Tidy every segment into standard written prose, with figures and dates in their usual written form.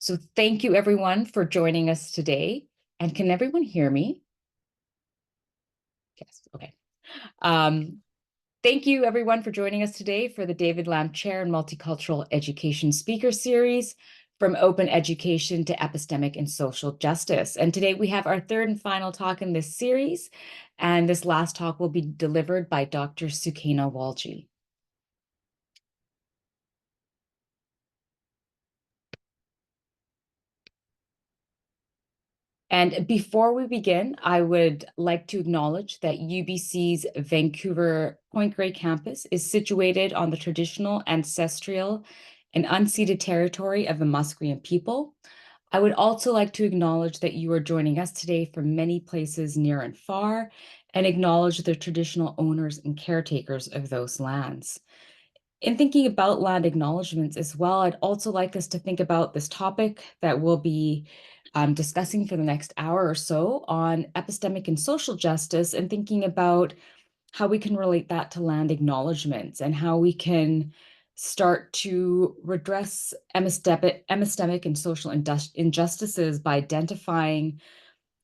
So thank you everyone for joining us today. And can everyone hear me? Yes, okay. Thank you everyone for joining us today for the David Lamb Chair in Multicultural Education Speaker Series, From Open Education to Epistemic and Social Justice. And today we have our third and final talk in this series. And this last talk will be delivered by Dr. Sukaina Walji. And before we begin, I would like to acknowledge that UBC's Vancouver Point Grey campus is situated on the traditional, ancestral, and unceded territory of the Musqueam people. I would also like to acknowledge that you are joining us today from many places near and far, and acknowledge the traditional owners and caretakers of those lands. In thinking about land acknowledgements as well, I'd also like us to think about this topic that we'll be discussing for the next hour or so on epistemic and social justice, and thinking about how we can relate that to land acknowledgements and how we can start to redress epistemic and social injustices by identifying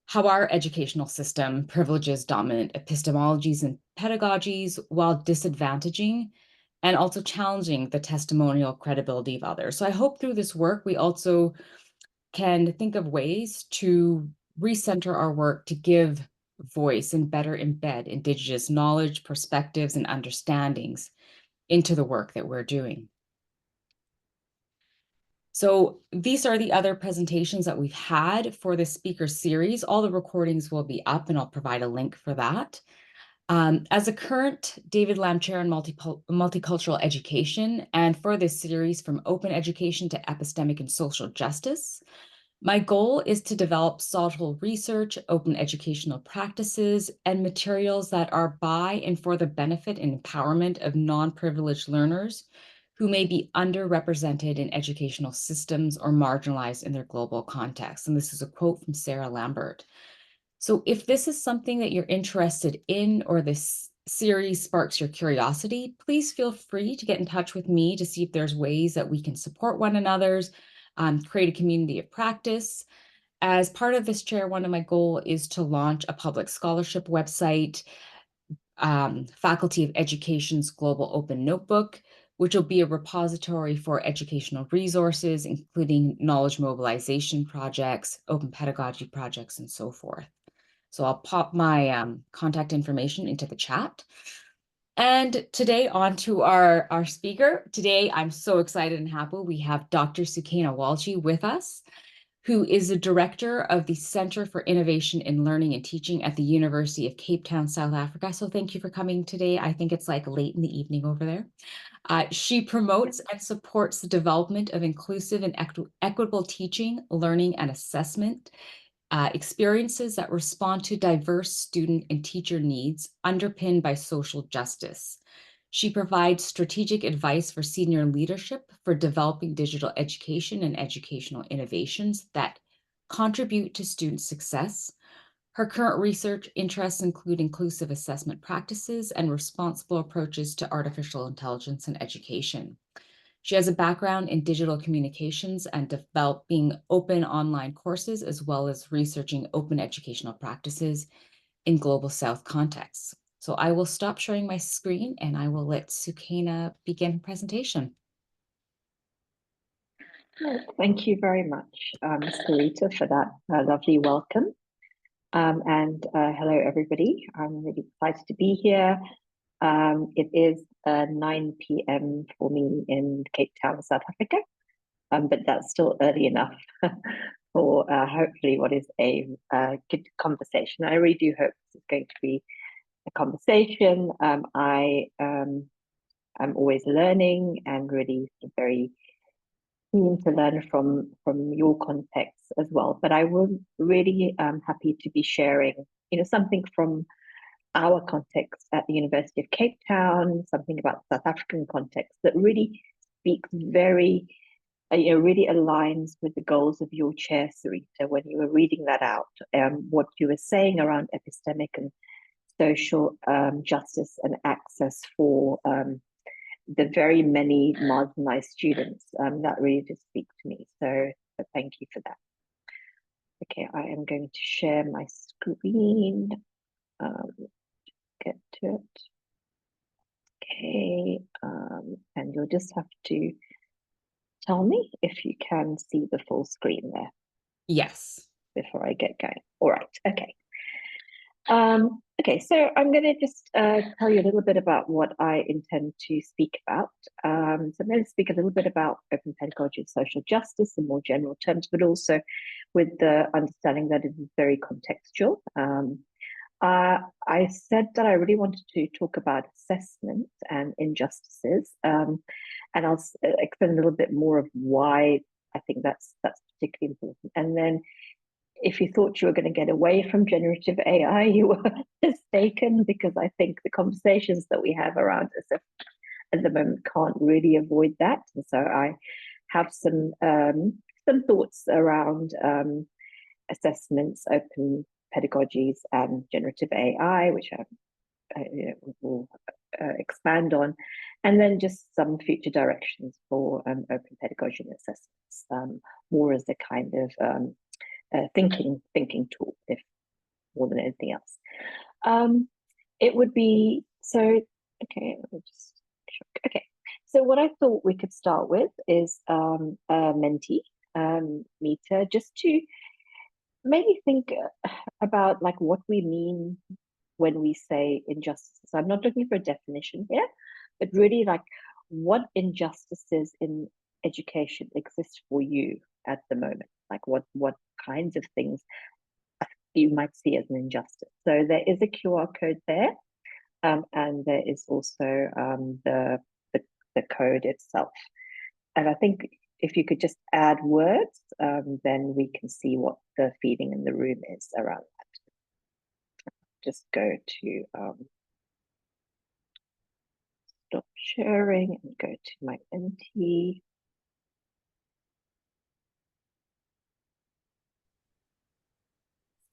how our educational system privileges dominant epistemologies and pedagogies while disadvantaging and also challenging the testimonial credibility of others. So I hope through this work, we also can think of ways to recenter our work to give voice and better embed Indigenous knowledge, perspectives, and understandings into the work that we're doing. So these are the other presentations that we've had for this speaker series. All the recordings will be up, and I'll provide a link for that. As a current David Lamb Chair in Multicultural Education, and for this series From Open Education to Epistemic and Social Justice, my goal is to develop thoughtful research, open educational practices, and materials that are by and for the benefit and empowerment of non-privileged learners who may be underrepresented in educational systems or marginalized in their global context. And this is a quote from Sarah Lambert. So if this is something that you're interested in, or this series sparks your curiosity, please feel free to get in touch with me to see if there's ways that we can support one another's, create a community of practice. As part of this chair, one of my goals is to launch a public scholarship website, Faculty of Education's Global Open Notebook, which will be a repository for educational resources, including knowledge mobilization projects, open pedagogy projects, and so forth. So I'll pop my contact information into the chat. And today, on to our speaker. Today, I'm so excited and happy. We have Dr. Sukaina Walji with us, who is the director of the Center for Innovation in Learning and Teaching at the University of Cape Town, South Africa. So thank you for coming today. I think it's like late in the evening over there. She promotes and supports the development of inclusive and equitable teaching, learning, and assessment experiences that respond to diverse student and teacher needs, underpinned by social justice. She provides strategic advice for senior leadership for developing digital education and educational innovations that contribute to student success. Her current research interests include inclusive assessment practices and responsible approaches to artificial intelligence in education. She has a background in digital communications and developing open online courses, as well as researching open educational practices in global South contexts. So I will stop sharing my screen and I will let Sukaina begin her presentation. Thank you very much, Mr. Rita, for that lovely welcome. And hello, everybody. I'm really excited to be here. It is 9 p.m. for me in Cape Town, South Africa, but that's still early enough for hopefully what is a good conversation. I really do hope this is going to be a conversation. I'm always learning and really very keen to learn from your context as well. But I will really happy to be sharing, something from our context at the University of Cape Town, something about South African context that really speaks very, really aligns with the goals of your chair, Sarita, when you were reading that out, what you were saying around epistemic and social justice and access for the very many marginalized students. That really did speak to me. So So thank you for that. Okay, I am going to share my screen. Get to it. Okay, and you'll just have to tell me if you can see the full screen there Yes. before I get going. All right, okay. Okay, so I'm going to just tell you a little bit about what I intend to speak about. So I'm going to speak a little bit about open pedagogy and social justice in more general terms, but also with the understanding that it is very contextual. I said that I really wanted to talk about assessment and injustices, and I'll explain a little bit more of why I think that's particularly important. And then if you thought you were going to get away from generative AI, you were mistaken, because I think the conversations that we have around this at the moment can't really avoid that. And so I have some thoughts around assessments, open pedagogies, and generative AI, which I will expand on, and then just some future directions for open pedagogy and assessments, more as a kind of thinking tool, if more than anything else. It would be so. Okay, okay. So what I thought we could start with is a Menti meter, just to maybe think about like what we mean when we say injustices. I'm not looking for a definition here, but really like what injustices in education exist for you at the moment. Like what kinds of things you might see as an injustice. So there is a QR code there, and there is also the code itself. And I think if you could just add words, then we can see what the feeling in the room is around that. Just go to stop sharing and go to my NT.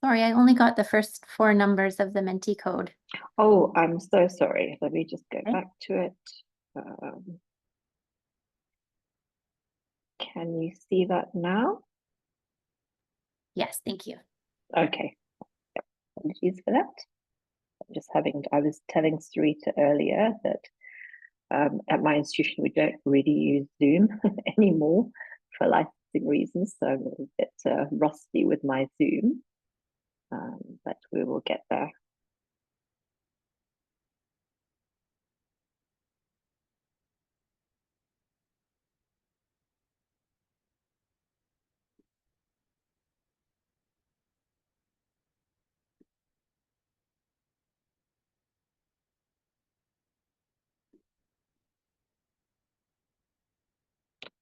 Sorry, I only got the first 4 numbers of the Menti code. Oh, I'm so sorry. Let me just go back to it. Can you see that now? Yes, thank you. Okay. Yep. Apologies for that. I was telling Sarita earlier that at my institution, we don't really use Zoom anymore for licensing reasons. So I'm a bit rusty with my Zoom, but we will get there.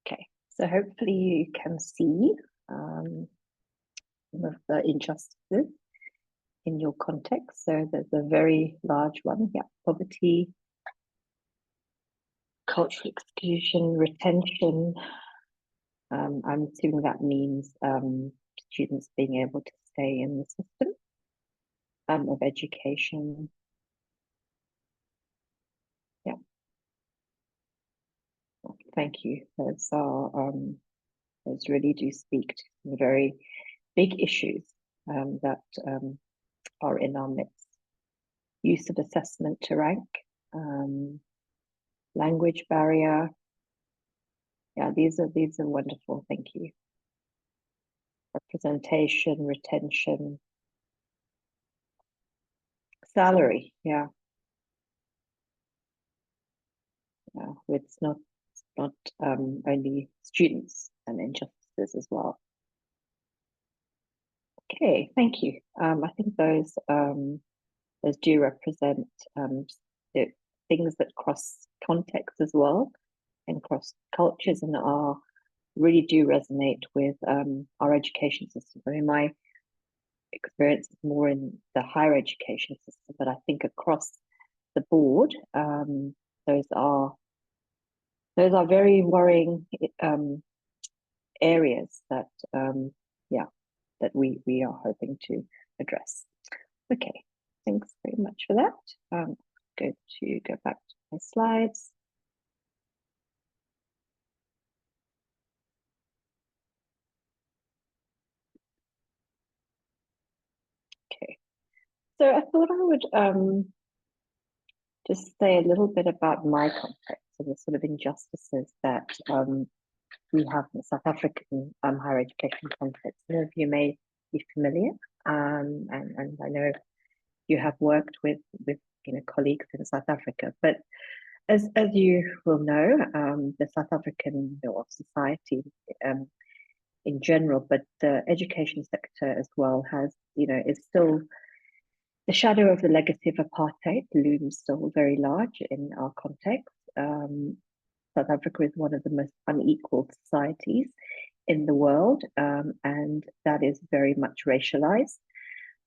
Okay, so hopefully you can see some of the injustices in your context. So there's a very large one, yeah, poverty, cultural exclusion, retention. I'm assuming that means students being able to stay in the system of education. Yeah. Thank you. Those really do speak to some very big issues that are in our midst. Use of assessment to rank, language barrier. Yeah, these are wonderful. Thank you. Representation, retention, salary. Yeah. Yeah, it's not only students and injustices as well. Okay, thank you. I think those do represent the things that cross context as well and cross cultures and really do resonate with our education system. I mean, my experience is more in the higher education system, but I think across the board, those are very worrying areas that that we are hoping to address. Okay, thanks very much for that. Go back to my slides. So I thought I would just say a little bit about my context and the sort of injustices that we have in the South African higher education context. Some of you may be familiar, and I know you have worked with colleagues in South Africa. But as you will know, the South African society in general, but the education sector as well is still the shadow of the legacy of apartheid looms still very large in our context. South Africa is one of the most unequal societies in the world, and that is very much racialized,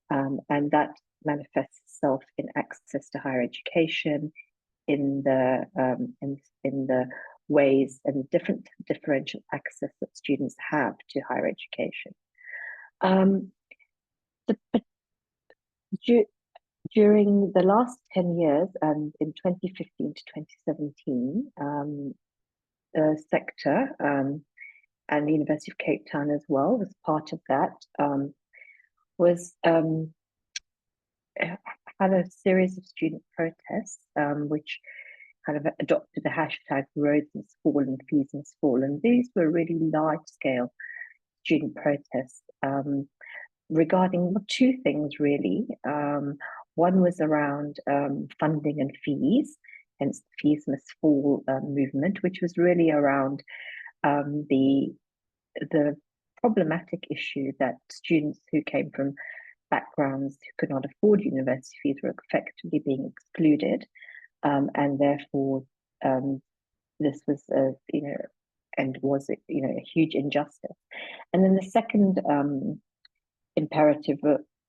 and that manifests itself in access to higher education, in the ways and differential access that students have to higher education. During the last 10 years, and in 2015 to 2017, the sector and the University of Cape Town as well was part of that, had a series of student protests, which kind of adopted the hashtag roads must fall and fees must fall. And these were really large scale student protests regarding two things really. One was around funding and fees, hence the fees must fall movement, which was really around the problematic issue that students who came from backgrounds who could not afford university fees were effectively being excluded, and therefore this was was a huge injustice. And then the second imperative,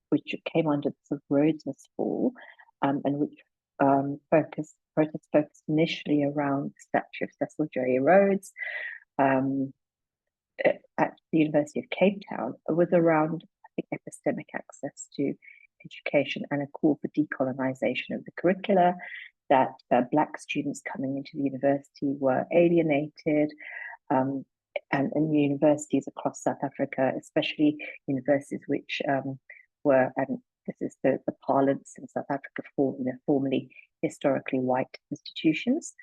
which came under the sort of roads must fall, and which protests focused initially around the statue of Cecil J. Rhodes at the University of Cape Town, was around, I think, epistemic access to education and a call for decolonization of the curricula, that Black students coming into the university were alienated, and universities across South Africa, especially universities which were, and this is the parlance in South Africa, formerly historically white institutions.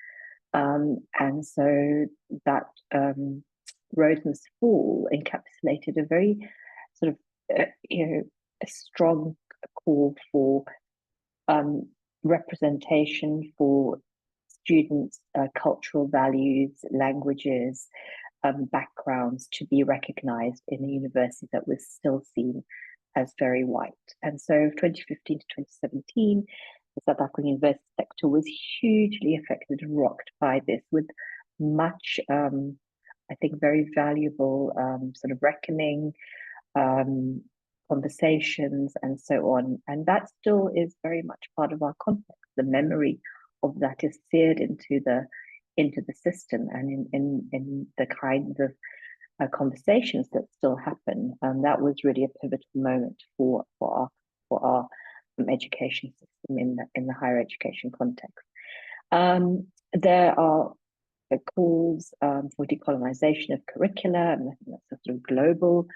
And so that road must fall encapsulated a very sort of, a strong call for representation for students' cultural values, languages, backgrounds to be recognized in a university that was still seen as very white. And so 2015 to 2017, the South African university sector was hugely affected and rocked by this, with much, I think, very valuable sort of reckoning, conversations, and so on. And that still is very much part of our context. The memory of that is seared into the system, and in the kinds of conversations that still happen. And that was really a pivotal moment for our education system in the higher education context. There are calls for decolonization of curricula, and I think that's a sort of global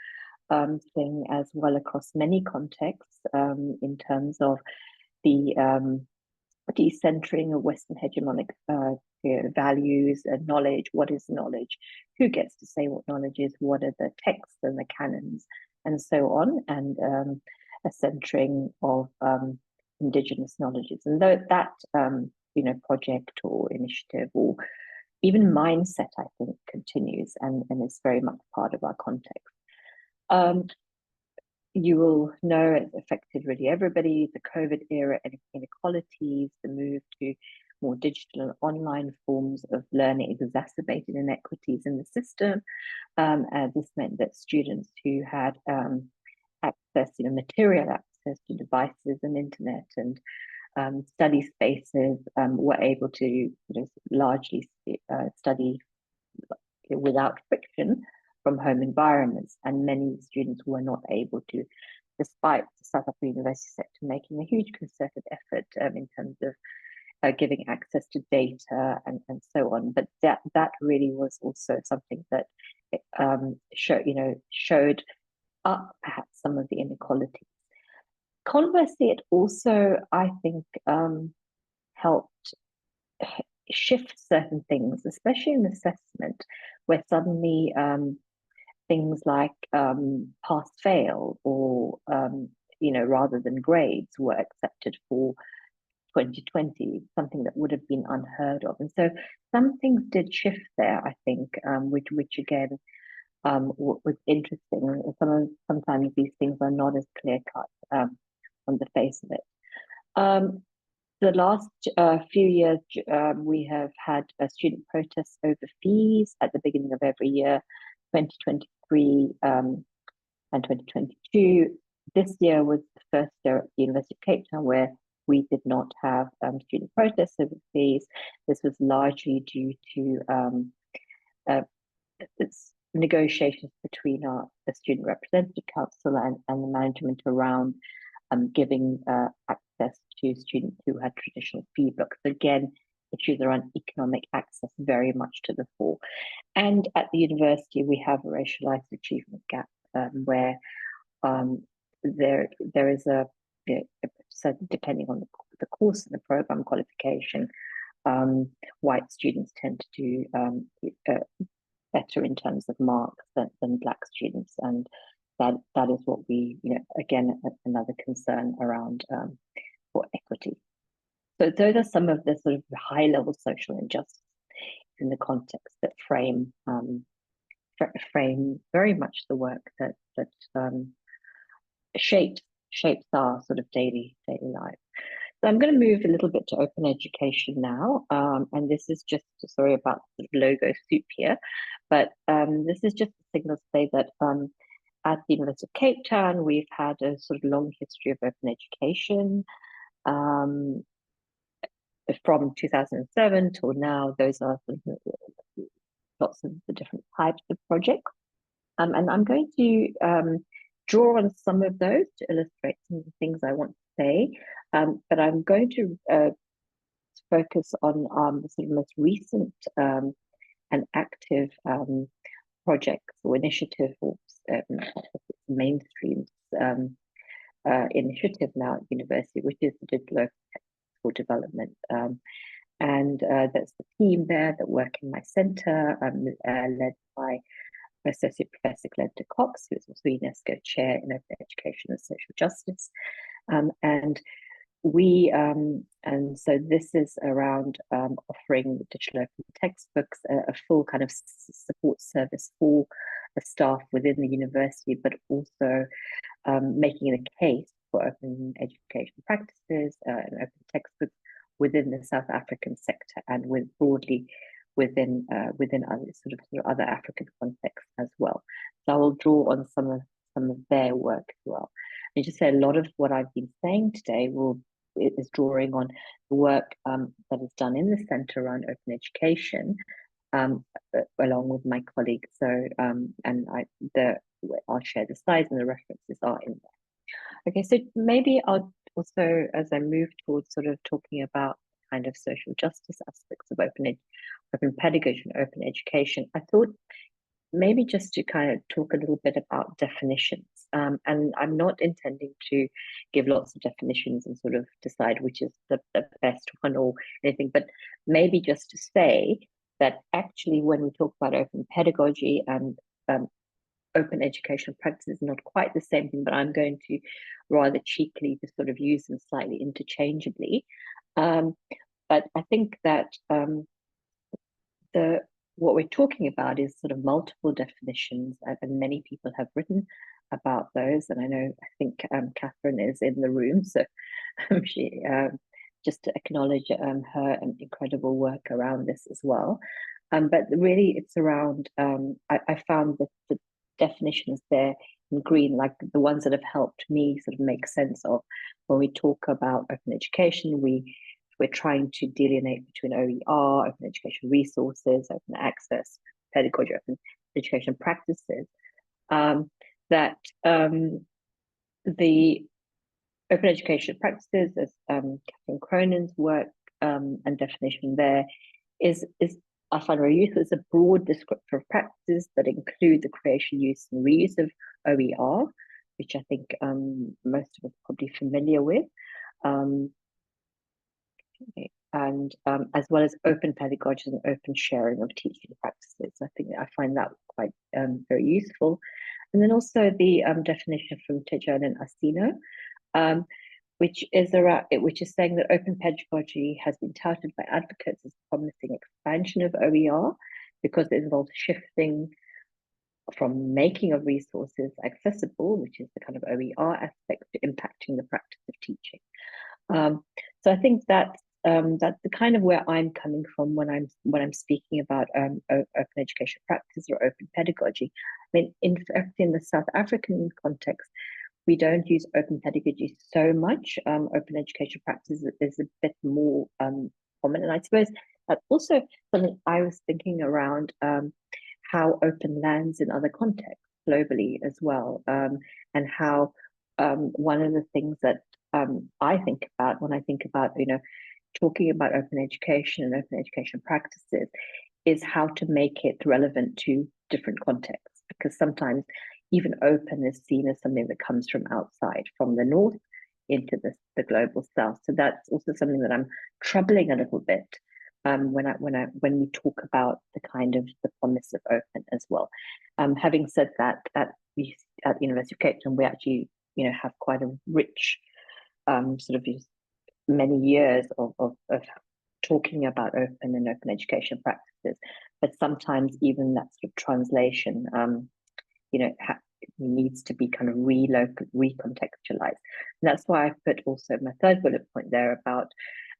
thing as well across many contexts, in terms of the decentering of Western hegemonic values and knowledge. What is knowledge? Who gets to say what knowledge is? What are the texts and the canons, and so on, and a centering of indigenous knowledges. And though that project or initiative or even mindset, I think, continues and is very much part of our context. You will know it's affected really everybody, the COVID era and inequalities, the move to more digital and online forms of learning exacerbated inequities in the system. This meant that students who had access, material access to devices and internet and study spaces were able to largely study without friction from home environments, and many students were not able to, despite the South African university sector making a huge concerted effort in terms of giving access to data and so on. But that really was also something that showed up perhaps some of the inequalities. conversely, it also, I think, helped shift certain things, especially in assessment, where suddenly things like pass fail or rather than grades were accepted for 2020, something that would have been unheard of. And so some things did shift there, I think, which again was interesting. Sometimes these things are not as clear cut on the face of it. The last few years, we have had student protests over fees at the beginning of every year, 2023 and 2022. This year was the first year at the University of Cape Town where we did not have student protests over fees. This was largely due to negotiations between the Student Representative Council and the management around giving access to students who had traditional fee books. Again, issues around economic access very much to the fore. And at the university, we have a racialized achievement gap where there is so depending on the course and the program qualification, white students tend to do better in terms of marks than Black students, and that is what we, again, another concern around for equity. So those are some of the sort of high level social injustice in the context that frame very much the work that shapes our sort of daily life. So I'm going to move a little bit to open education now, and this is just sorry about the logo soup here, but this is just a signal to say that at the University of Cape Town we've had a sort of long history of open education. From 2007 till now, those are lots of the different types of projects. And I'm going to draw on some of those to illustrate some of the things I want to say. But I'm going to focus on the sort of most recent and active projects or initiative or mainstream initiative now at university, which is the digital for development. And that's the team there that work in my center, led by Associate Professor Glenda Cox, who is also UNESCO Chair in Open Education and Social Justice. And so this is around offering digital open textbooks, a full kind of support service for the staff within the university, but also making a case for open education practices and open textbooks within the South African sector and broadly within other sort of other African contexts as well. So I will draw on some of their work as well. And just say a lot of what I've been saying today is drawing on the work that is done in the center around open education, along with my colleagues. So I'll share the slides and the references are in there. Okay, so maybe I'll also, as I move towards sort of talking about kind of social justice aspects of open pedagogy and open education, I thought maybe just to kind of talk a little bit about definitions. And I'm not intending to give lots of definitions and sort of decide which is the best one or anything, but maybe just to say that actually when we talk about open pedagogy and open educational practices, not quite the same thing, but I'm going to rather cheekily just sort of use them slightly interchangeably. But I think that what we're talking about is sort of multiple definitions, and many people have written about those. And I think Catherine is in the room, so she just to acknowledge her incredible work around this as well. But really, it's around. I found that the definitions there in green, like the ones that have helped me sort of make sense of when we talk about open education, we're trying to delineate between OER, open education resources, open access, pedagogy, open education practices, that the open education practices, as Catherine Cronin's work and definition there, is I find very useful. It's a broad descriptor of practices that include the creation, use, and reuse of OER, which I think most of us are probably familiar with. And as well as open pedagogy and open sharing of teaching practices. I think I find that quite very useful. And then also the definition from Tejano and Asino, which is saying that open pedagogy has been touted by advocates as a promising expansion of OER because it involves shifting from making of resources accessible, which is the kind of OER aspect, to impacting the practice of teaching. So I think that's the kind of where I'm coming from when I'm speaking about open education practice or open pedagogy. I mean, in fact, in the South African context, we don't use open pedagogy so much. Open education practice is a bit more common, and I suppose that's also something I was thinking around how open lands in other contexts globally as well, and how one of the things that I think about when I think about talking about open education and open education practices is how to make it relevant to different contexts, because sometimes even open is seen as something that comes from outside, from the north into the global south. So that's also something that I'm troubling a little bit when we talk about the kind of the promise of open as well. Having said that, at the University of Cape Town, we actually have quite a rich sort of many years of talking about open and open education practices, but sometimes even that sort of translation needs to be kind of recontextualized. And that's why I put also my third bullet point there about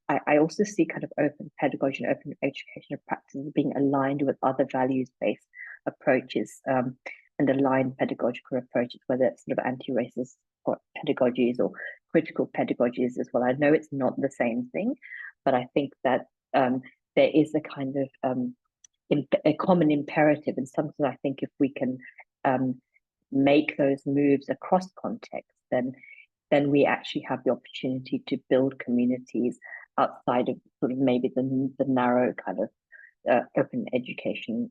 I also see kind of open pedagogy and open education practices being aligned with other values-based approaches and aligned pedagogical approaches, whether it's sort of anti-racist pedagogies or critical pedagogies as well. I know it's not the same thing, but I think that there is a kind of a common imperative, and something I think if we can make those moves across context, then we actually have the opportunity to build communities outside of sort of maybe the narrow kind of open education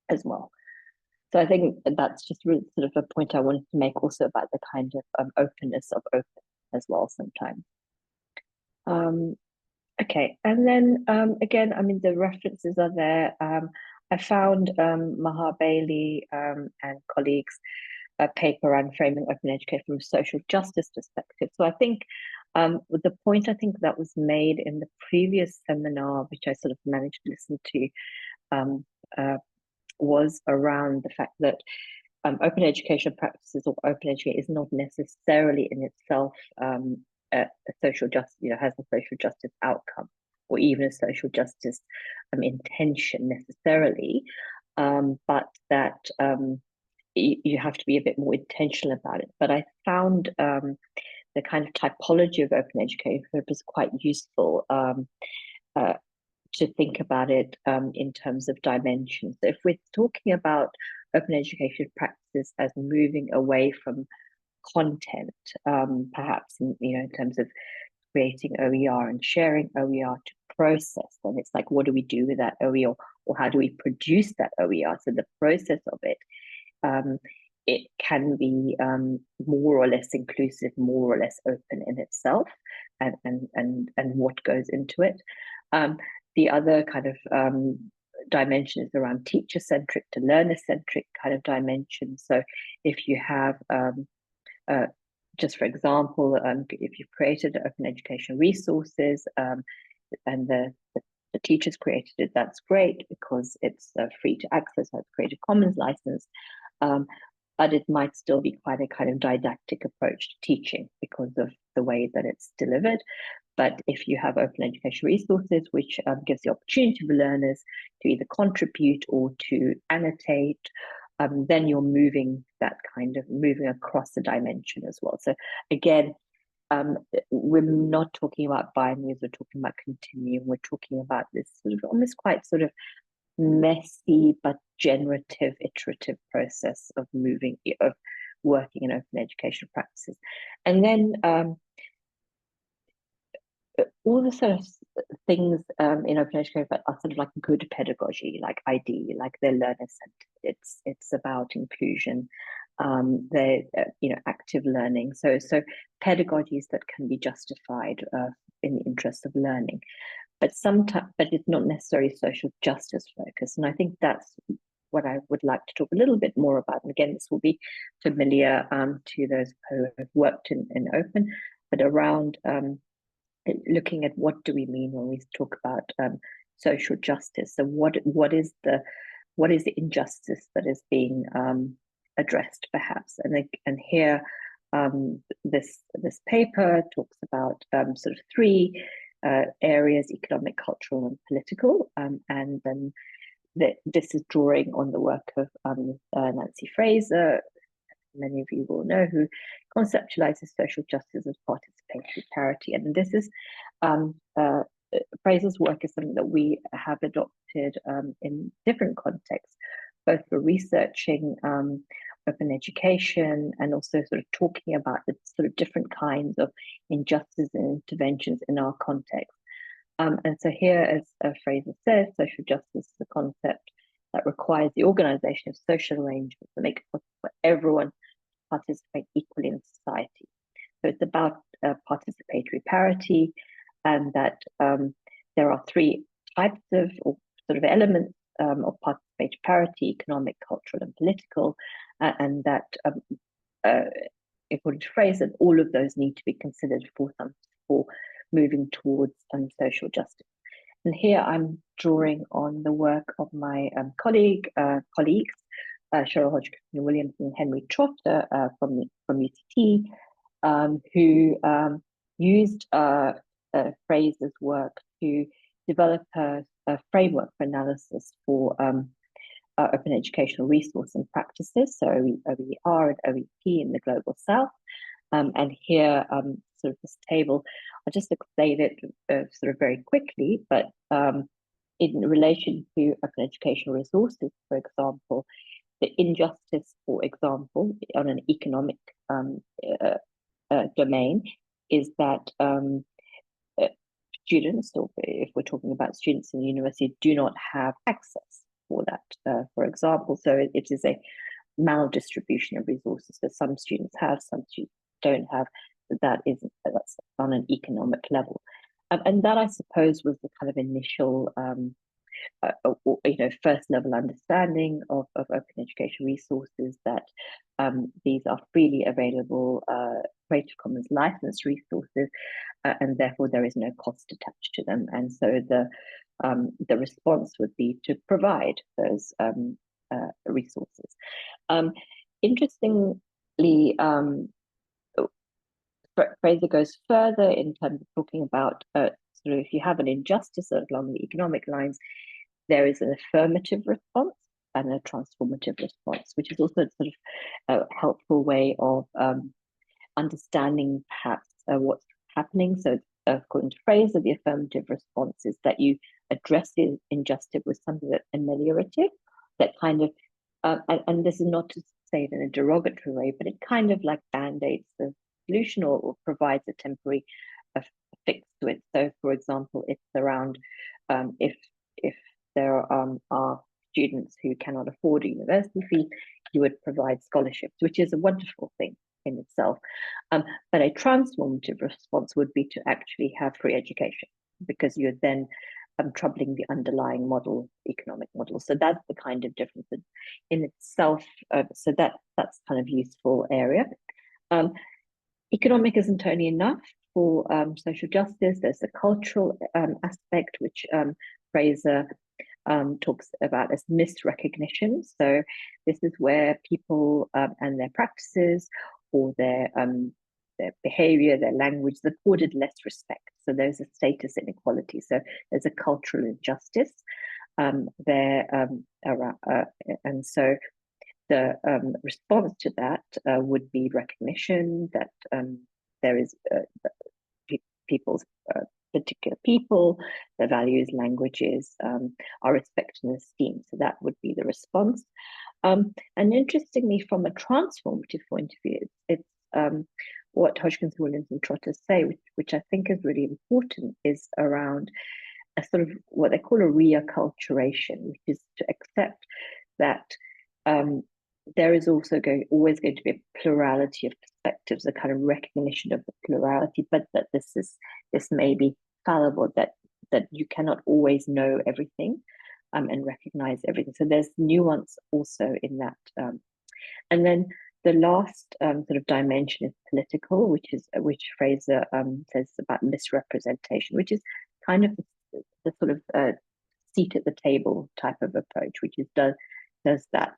as well. So I think that's just really sort of a point I wanted to make also about the kind of openness of open as well sometimes. Okay, and then again, I mean, the references are there. I found Maha Bailey and colleagues' a paper on framing open education from a social justice perspective. So I think the point I think that was made in the previous seminar, which I sort of managed to listen to, was around the fact that open education practices or open education is not necessarily in itself a social justice, has a social justice outcome or even a social justice intention necessarily, but that you have to be a bit more intentional about it. But I found the kind of typology of open education was quite useful to think about it in terms of dimensions. So if we're talking about open education practices as moving away from content, perhaps in terms of creating OER and sharing OER to process, then it's like, what do we do with that OER, or how do we produce that OER? So the process of it, it can be more or less inclusive, more or less open in itself, and what goes into it. The other kind of dimension is around teacher-centric to learner-centric kind of dimension. So if you have, just for example, if you've created open education resources and the teachers created it, that's great because it's free to access, has Creative Commons license, but it might still be quite a kind of didactic approach to teaching because of the way that it's delivered. But if you have open education resources, which gives the opportunity for learners to either contribute or to annotate, then you're moving across the dimension as well. So again, we're not talking about binaries, we're talking about continuum, we're talking about this sort of almost quite sort of messy but generative, iterative process of working in open education practices. And then all the sort of things in open education are sort of like good pedagogy, like ID, like they're learner-centered. It's about inclusion. active learning. So pedagogies that can be justified in the interest of learning, but it's not necessarily social justice focused. And I think that's what I would like to talk a little bit more about. And again, this will be familiar to those who have worked in open, but around looking at what do we mean when we talk about social justice. So what is the injustice that is being addressed, perhaps? And here this paper talks about sort of three areas: economic, cultural, and political. And then this is drawing on the work of Nancy Fraser, many of you will know, who conceptualizes social justice as participatory parity. And this is Fraser's work is something that we have adopted in different contexts, both for researching open education and also sort of talking about the sort of different kinds of injustice and interventions in our context. And so here, as Fraser says, social justice is a concept that requires the organization of social arrangements that make it possible for everyone to participate equally in society. So it's about participatory parity, and that there are three types of or sort of elements of participatory parity: economic, cultural, and political, and that according to Fraser, all of those need to be considered for moving towards social justice. And here I'm drawing on the work of my colleagues, Cheryl Hodgkin-Williams and Henry Trotter from UCT, who used Fraser's work to develop a framework for analysis for open educational resource and practices, so OER and OEP in the Global South. And here, sort of this table, I'll just explain it sort of very quickly, but in relation to open educational resources, for example, the injustice, for example, on an economic domain is that students, or if we're talking about students in the university, do not have access for that, for example. So it is a maldistribution of resources. So some students have, some students don't have. That's on an economic level. And that, I suppose, was the kind of initial first level understanding of open education resources, that these are freely available Creative Commons licensed resources, and therefore there is no cost attached to them. And so the response would be to provide those resources. Interestingly, Fraser goes further in terms of talking about sort of, if you have an injustice along the economic lines, there is an affirmative response and a transformative response, which is also sort of a helpful way of understanding perhaps what's happening. So according to Fraser, the affirmative response is that you address the injustice with something that's ameliorative, that kind of, and this is not to say it in a derogatory way, but it kind of like band-aids the solution or provides a temporary fix to it. So, for example, it's around if there are students who cannot afford a university fee, you would provide scholarships, which is a wonderful thing in itself. But a transformative response would be to actually have free education, because you're then troubling the underlying model, economic model. So that's the kind of difference in itself. So that's kind of useful area. Economic isn't only enough for social justice. There's a cultural aspect, which Fraser talks about as misrecognition. So this is where people and their practices or their behavior, their language is accorded less respect. So there's a status inequality. So there's a cultural injustice there, and so the response to that would be recognition that there is people's particular people, their values, languages are respected and esteemed. So that would be the response. And interestingly, from a transformative point of view, it's what Hodgkin, Williams, and Trotter say, which I think is really important, is around a sort of what they call a reacculturation, which is to accept that there is also always going to be a plurality of perspectives, a kind of recognition of the plurality, but that this may be fallible, that you cannot always know everything and recognize everything. So there's nuance also in that. And then the last sort of dimension is political, which Fraser says about misrepresentation, which is kind of the sort of seat at the table type of approach, which is does that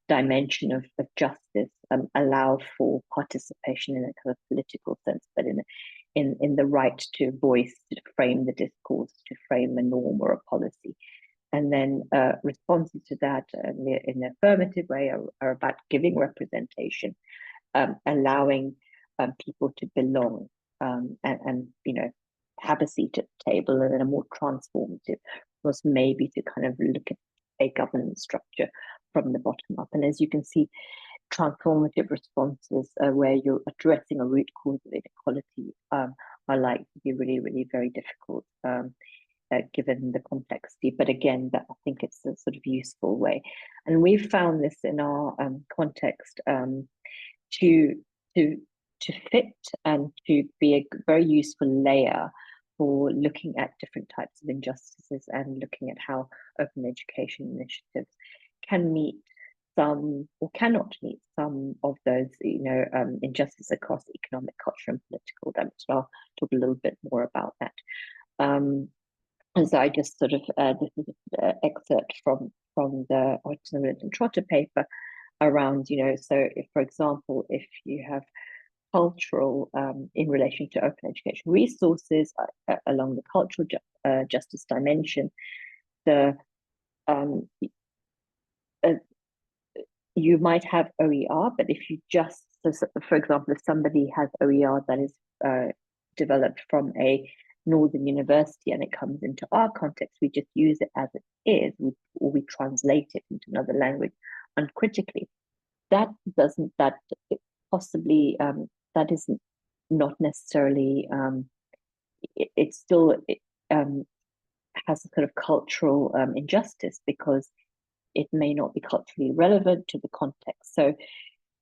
dimension of justice allow for participation in a kind of political sense, but in the right to voice, to frame the discourse, to frame a norm or a policy. And then responses to that in the affirmative way are about giving representation, allowing people to belong and have a seat at the table, and then a more transformative was maybe to kind of look at a governance structure from the bottom up. And as you can see, transformative responses where you're addressing a root cause of inequality are likely to be really, really very difficult. Given the complexity, but again, that I think it's a sort of useful way, and we've found this in our context to fit and to be a very useful layer for looking at different types of injustices and looking at how open education initiatives can meet some or cannot meet some of those injustices across economic, cultural, and political dimensions. I'll talk a little bit more about that. And so I just sort of, this is an excerpt from the Autism and Trotter paper around, so if, for example, if you have cultural in relation to open education resources along the cultural justice dimension, you might have OER, but if you just, so for example, if somebody has OER that is developed from a Northern university and it comes into our context, we just use it as it is, or we translate it into another language uncritically. That is not necessarily, it still has a sort of cultural injustice because it may not be culturally relevant to the context. So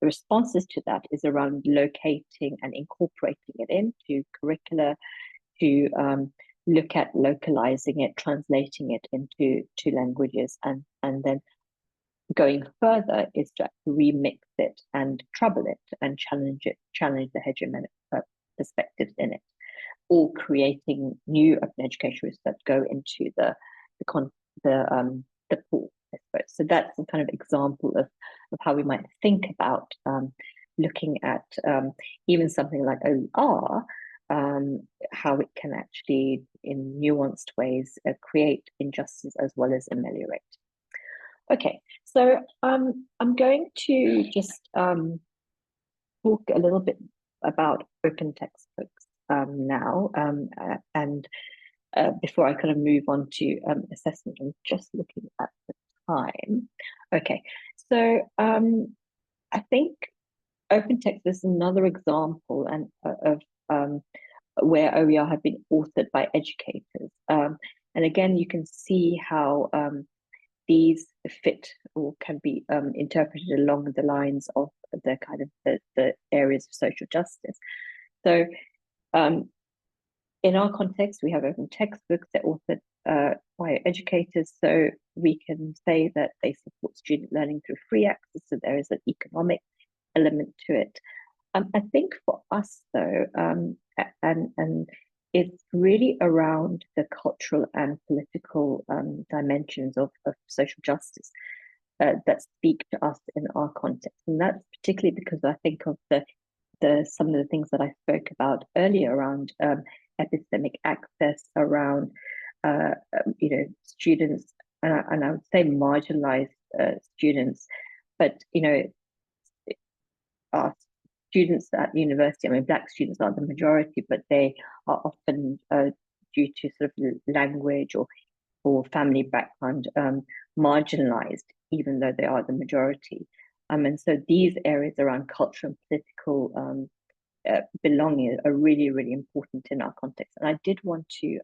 the responses to that is around locating and incorporating it into curricula, to look at localizing it, translating it into languages, and then going further is to remix it and trouble it and challenge the hegemonic perspectives in it, or creating new open education routes that go into the pool, I suppose. So that's a kind of example of how we might think about looking at even something like OER, how it can actually, in nuanced ways, create injustice as well as ameliorate. Okay, so I'm going to just talk a little bit about open textbooks now, and before I kind of move on to assessment. I'm just looking at the time. Okay, so I think open text is another example of where OER have been authored by educators. And again, you can see how these fit or can be interpreted along the lines of the kind of the areas of social justice. So in our context, we have open textbooks that are authored by educators, so we can say that they support student learning through free access, so there is an economic element to it. I think for us, though, and it's really around the cultural and political dimensions of social justice that speak to us in our context, and that's particularly because I think of some of the things that I spoke about earlier around epistemic access, around students, and I would say marginalized students, but our students at university, I mean, Black students are the majority, but they are often due to sort of language or family background marginalized, even though they are the majority. And so these areas around culture and political belonging are really, really important in our context. And I did wanted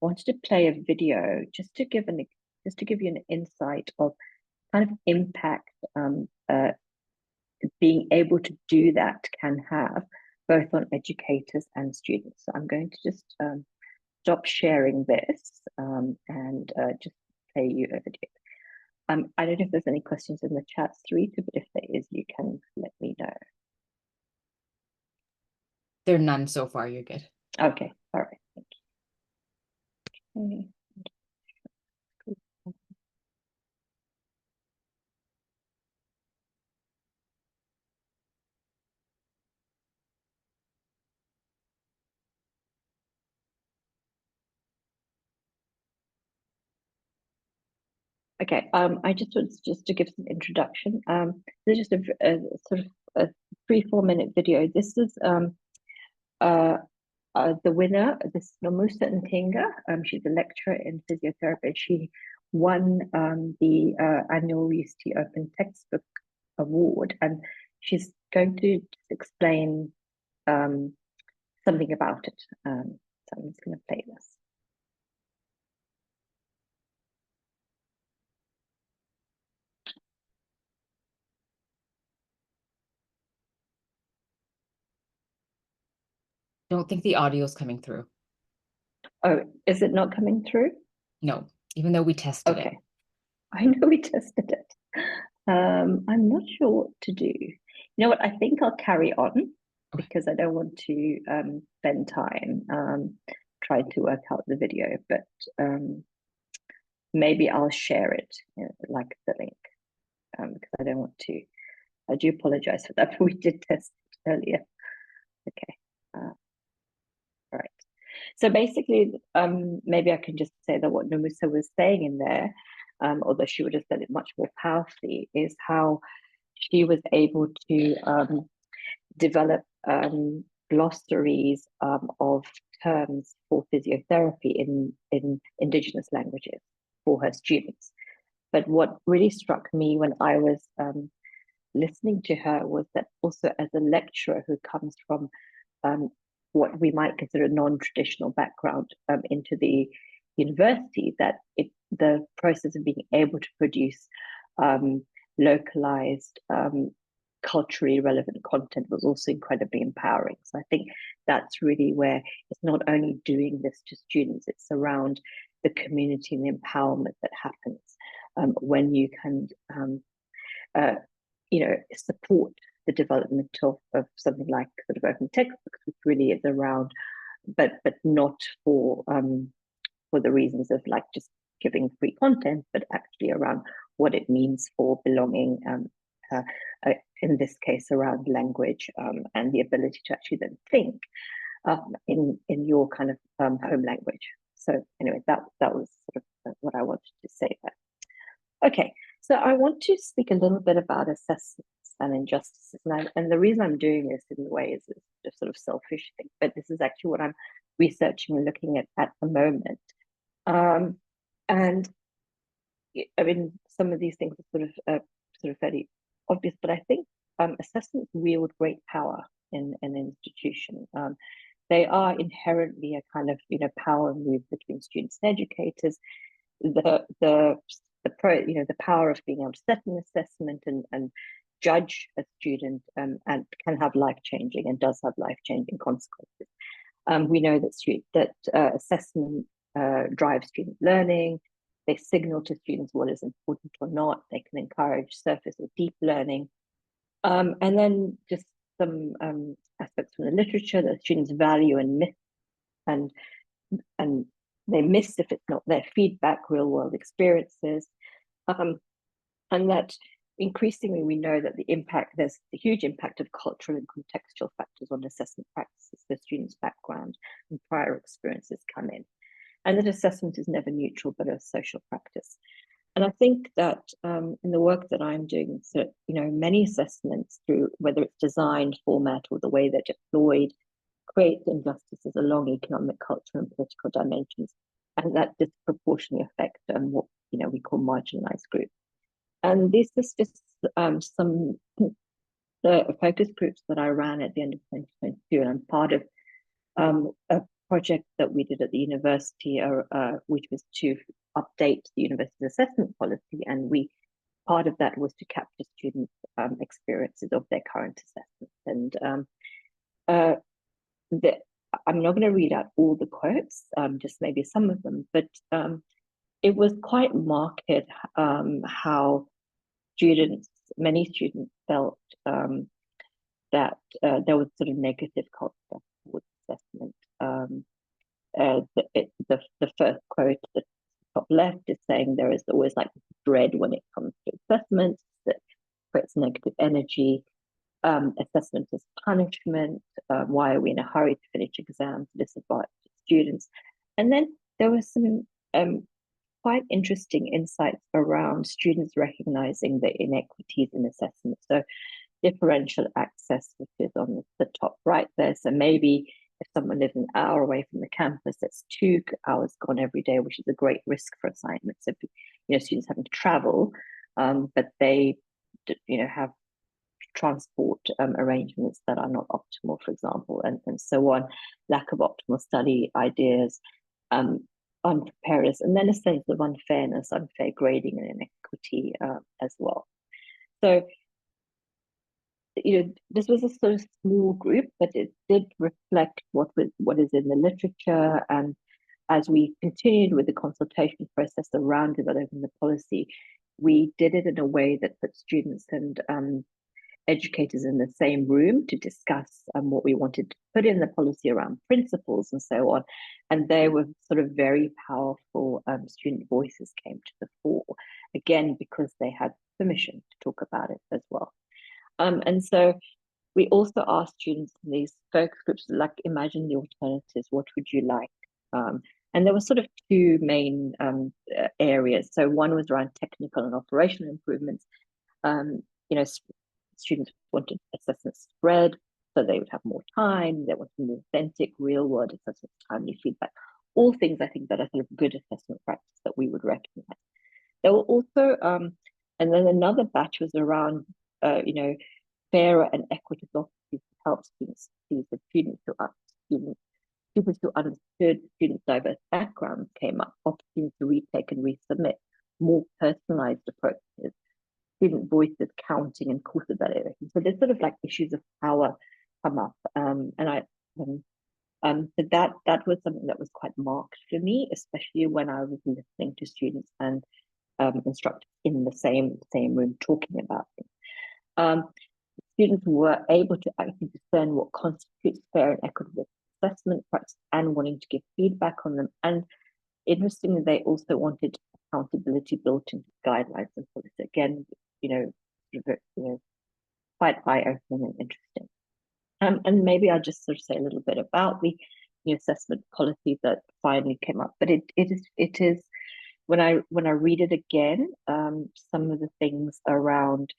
to play a video just to give you an insight of kind of impact being able to do that can have both on educators and students. So I'm going to just stop sharing this and just play you a video. I don't know if there's any questions in the chat, Sarita, but if there is, you can let me know. There are none so far. You're good. Okay, all right, thank you. Okay. Okay, I just want to give some introduction. This is just a sort of a 3-4 minute video. This is the winner. This is Nomusa Ntinga. She's a lecturer in physiotherapy. She won the annual UCT Open Textbook Award, and she's going to explain something about it. So I'm just going to play this. Don't think the audio is coming through. Oh, is it not coming through? No, even though we tested it. Okay, I know we tested it. I'm not sure what to do. You know what? I think I'll carry on because I don't want to spend time trying to work out the video, but maybe I'll share it, like the link, because I don't want to. I do apologize for that, but we did test it earlier. Okay. All right. So basically, maybe I can just say that what Nomusa was saying in there, although she would have said it much more powerfully, is how she was able to develop glossaries of terms for physiotherapy in indigenous languages for her students. But what really struck me when I was listening to her was that also as a lecturer who comes from what we might consider a non-traditional background into the university, that the process of being able to produce localized, culturally relevant content was also incredibly empowering. So I think that's really where it's not only doing this to students, it's around the community and the empowerment that happens when you can support the development of something like sort of open textbooks, which really is around, but not for the reasons of like just giving free content, but actually around what it means for belonging, in this case around language, and the ability to actually then think in your kind of home language. So anyway, that was sort of what I wanted to say there. Okay, so I want to speak a little bit about assessments and injustices. And the reason I'm doing this in a way is a sort of selfish thing, but this is actually what I'm researching and looking at the moment. And I mean, some of these things are sort of very obvious, but I think assessments wield great power in an institution. They are inherently a kind of power move between students and educators. The power of being able to set an assessment and judge a student and can have life-changing and does have life-changing consequences. We know that assessment drives student learning. They signal to students what is important or not. They can encourage surface or deep learning. And then just some aspects from the literature that students value and miss, and they miss if it's not their feedback, real world experiences. And that increasingly we know that there's the huge impact of cultural and contextual factors on assessment practices. The students' background and prior experiences come in. And that assessment is never neutral, but a social practice. And I think that in the work that I'm doing, so, many assessments, through whether it's design, format, or the way they're deployed, create injustices along economic, cultural, and political dimensions, and that disproportionately affect what we call marginalized groups. And this is just some the focus groups that I ran at the end of 2022, and I'm part of a project that we did at the university, which was to update the university's assessment policy, and we part of that was to capture students' experiences of their current assessments. And I'm not going to read out all the quotes, just maybe some of them, but it was quite marked how many students felt that there was sort of negative culture towards assessment. The first quote, the top left, is saying there is always like dread when it comes to assessments, that creates negative energy. Assessment is punishment. Why are we in a hurry to finish exams? Disadvantaged students. And then there was some quite interesting insights around students recognizing the inequities in assessment. So differential access, which is on the top right there. So maybe if someone lives an hour away from the campus, that's 2 hours gone every day, which is a great risk for assignments. So, students having to travel, but they, have transport arrangements that are not optimal, for example, and so on. Lack of optimal study ideas, unpreparedness, and then a sense of unfairness, unfair grading, and inequity as well. So, this was a sort of small group, but it did reflect what is in the literature. And as we continued with the consultation process around developing the policy, we did it in a way that put students and educators in the same room to discuss what we wanted to put in the policy around principles and so on. And they were sort of very powerful student voices came to the fore, again, because they had permission to talk about it as well. And so we also asked students in these focus groups, like, imagine the alternatives, what would you like? And there were sort of 2 main areas. So one was around technical and operational improvements. Students wanted assessment spread, so they would have more time. They wanted more authentic, real-world assessments, timely feedback. All things I think that are sort of good assessment practice that we would recognize. There were also, and then another batch was around, fairer and equitable opportunities to help students see the pupils who understood students' diverse backgrounds came up, opportunities to retake and resubmit, more personalized approaches, student voices counting and course evaluation. So there's sort of like issues of power come up. So that was something that was quite marked for me, especially when I was listening to students and instructors in the same room talking about things. Students were able to actually discern what constitutes fair and equitable assessment practice and wanting to give feedback on them. And interestingly, they also wanted accountability built into guidelines and policy. Again, quite eye-opening and interesting. And maybe I'll just sort of say a little bit about the assessment policy that finally came up. But it is when I read it again, some of the things around,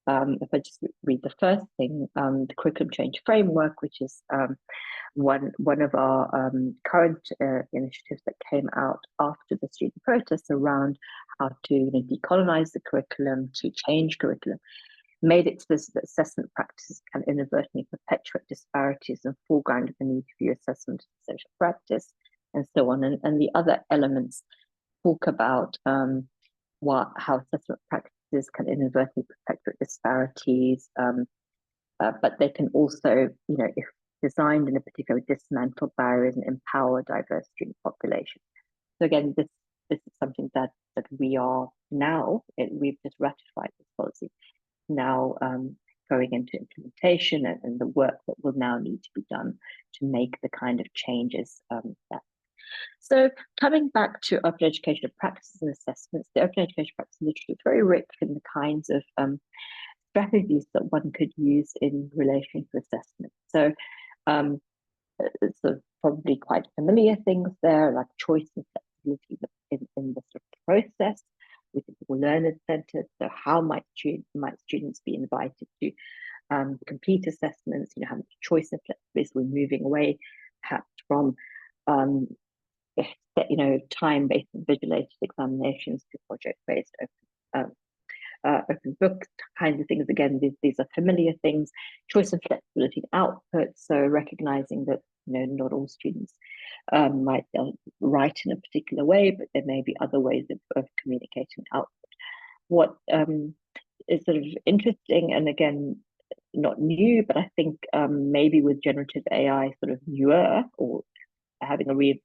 if I just read the first thing, the curriculum change framework, which is one of our current initiatives that came out after the student protests around how to decolonize the curriculum, to change curriculum, made it so that assessment practices can inadvertently perpetuate disparities and foreground the need to view assessment as social practice, and so on. And the other elements talk about how assessment practices can inadvertently perpetuate disparities, but they can also, if designed in a particular way, dismantle barriers and empower diverse student populations. So again, this is something that we are now, we've just ratified this policy, now going into implementation and the work that will now need to be done to make the kind of changes that. So coming back to open educational practices and assessments, the open education practice literature is very rich in the kinds of strategies that one could use in relation to assessment. So probably quite familiar things there, like choice and flexibility in the sort of process, which is all learner-centered. So how might students be invited to complete assessments? How much choice and flexibility? We're moving away perhaps from time-based and visualized examinations to project-based open book kinds of things. Again, these are familiar things. Choice and flexibility in output, so recognizing that not all students might write in a particular way, but there may be other ways of communicating output. what is sort of interesting, and again, not new, but I think maybe with generative AI sort of newer, or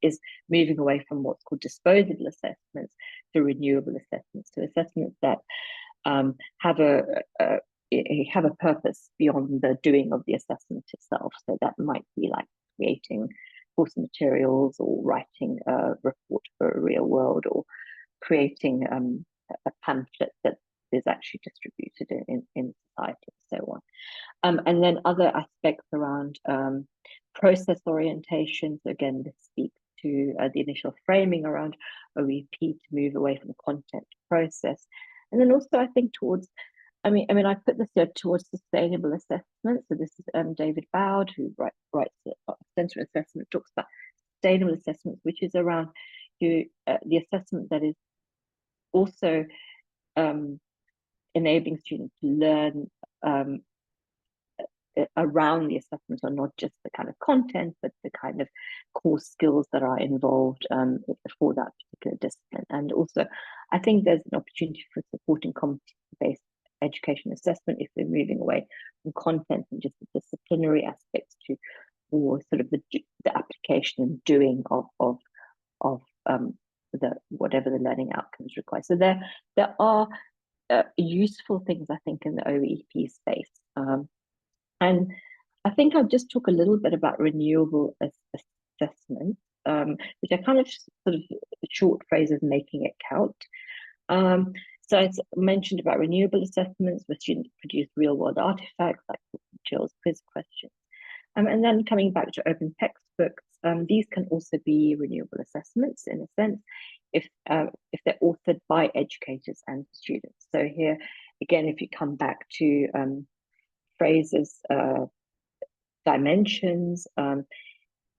is moving away from what's called disposable assessments to renewable assessments, to assessments that have a purpose beyond the doing of the assessment itself. So that might be like creating course materials, or writing a report for a real world, or creating a pamphlet that is actually distributed in society, and so on. And then other aspects around process orientation. So again, this speaks to the initial framing around OEP to move away from the content process. And then also, I think towards, I mean, I put this here towards sustainable assessment. So this is David Bowd, who writes Center Assessment, talks about sustainable assessments, which is around the assessment that is also enabling students to learn around the assessment, or not just the kind of content, but the kind of core skills that are involved for that particular discipline. And also, I think there's an opportunity for supporting competency-based education assessment if we're moving away from content and just the disciplinary aspects to more sort of the application and doing of the whatever the learning outcomes require. So there are useful things, I think, in the OEP space. And I think I'll just talk a little bit about renewable assessment, which I kind of sort of short phrases, making it count. So I mentioned about renewable assessments where students produce real world artifacts like materials, quiz questions. And then coming back to open textbooks, these can also be renewable assessments in a sense, if they're authored by educators and students. So here, again, if you come back to phrases, dimensions,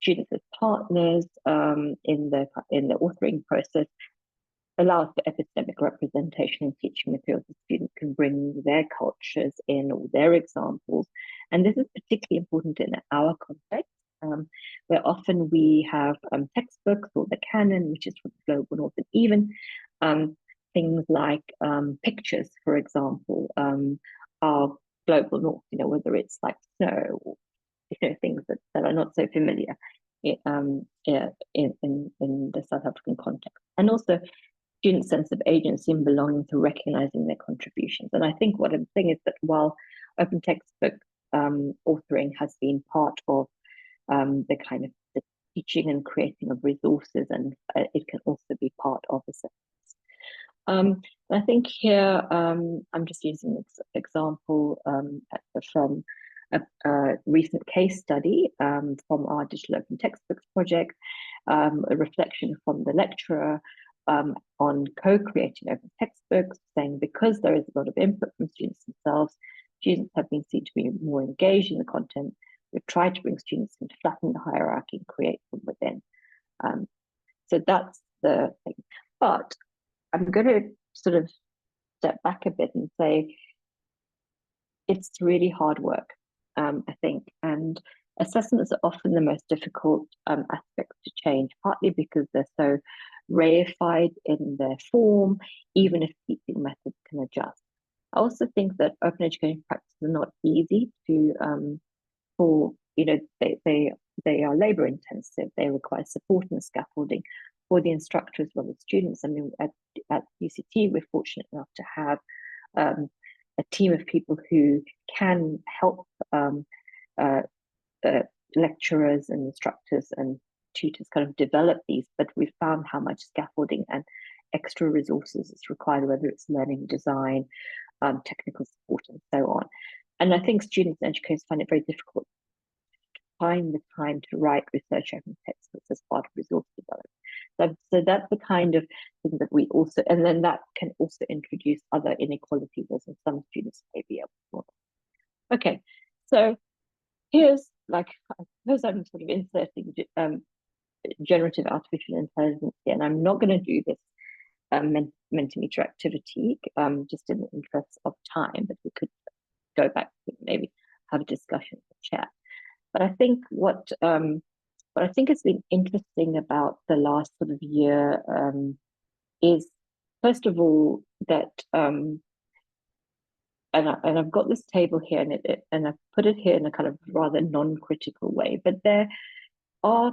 students as partners in the authoring process, allows for epistemic representation in teaching materials. The students can bring their cultures in, or their examples. And this is particularly important in our context, where often we have textbooks or the canon, which is from the global north, and even things like pictures, for example, are global north, whether it's like snow, or things that are not so familiar in the South African context. And also students' sense of agency and belonging to recognizing their contributions. And I think what I'm saying is that while open textbook authoring has been part of the kind of the teaching and creating of resources, and it can also be part of assessments. I think here I'm just using this example from a recent case study from our digital open textbooks project, a reflection from the lecturer on co-creating open textbooks, saying because there is a lot of input from students themselves, students have been seen to be more engaged in the content. We've tried to bring students in to flatten the hierarchy and create from within. So that's the thing. But I'm going to sort of step back a bit and say it's really hard work, I think. And assessments are often the most difficult aspects to change, partly because they're so reified in their form, even if teaching methods can adjust. I also think that open education practices are not easy to, they are labor intensive. They require support and scaffolding for the instructor as well as students. I mean, at UCT, we're fortunate enough to have a team of people who can help lecturers and instructors and tutors kind of develop these, but we've found how much scaffolding and extra resources is required, whether it's learning design, technical support, and so on. And I think students and educators find it very difficult to find the time to write research open textbooks as part of resource development. So that's the kind of thing that we also, and then that can also introduce other inequalities, as in some students may be able to. Okay, so here's, like, I suppose I'm sort of inserting generative artificial intelligence here, and I'm not going to do this Mentimeter activity just in the interest of time, but we could go back to maybe have a discussion in the chat. But I think what I think has been interesting about the last sort of year is, first of all, that and I've got this table here, and I've put it here in a kind of rather non-critical way, but there are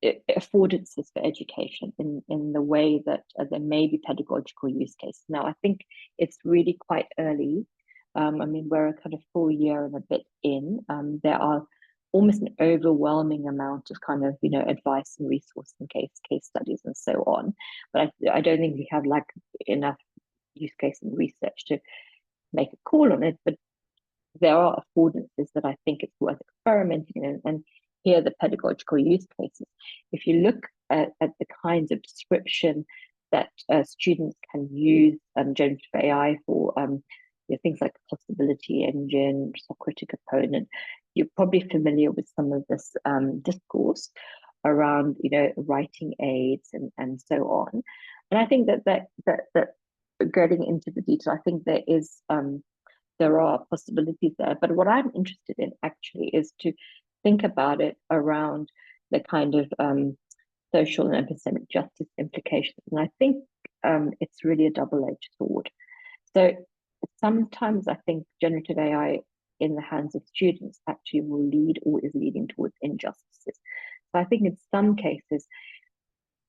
affordances for education in the way that there may be pedagogical use cases. Now, I think it's really quite early. I mean, we're a kind of full year and a bit in. There are almost an overwhelming amount of kind of, you know, advice and resource and case studies and so on. But I don't think we have like enough use case and research to make a call on it. But there are affordances that I think it's worth experimenting in, and here are the pedagogical use cases. If you look at the kinds of description that students can use generative AI for, you know, things like possibility engine, Socratic opponent, you're probably familiar with some of this discourse around, you know, writing aids and so on. And I think that getting into the detail, I think there are possibilities there. But what I'm interested in actually is to think about it around the kind of social and epistemic justice implications. And I think it's really a double-edged sword. So sometimes I think generative AI in the hands of students actually will lead or is leading towards injustices. So I think in some cases,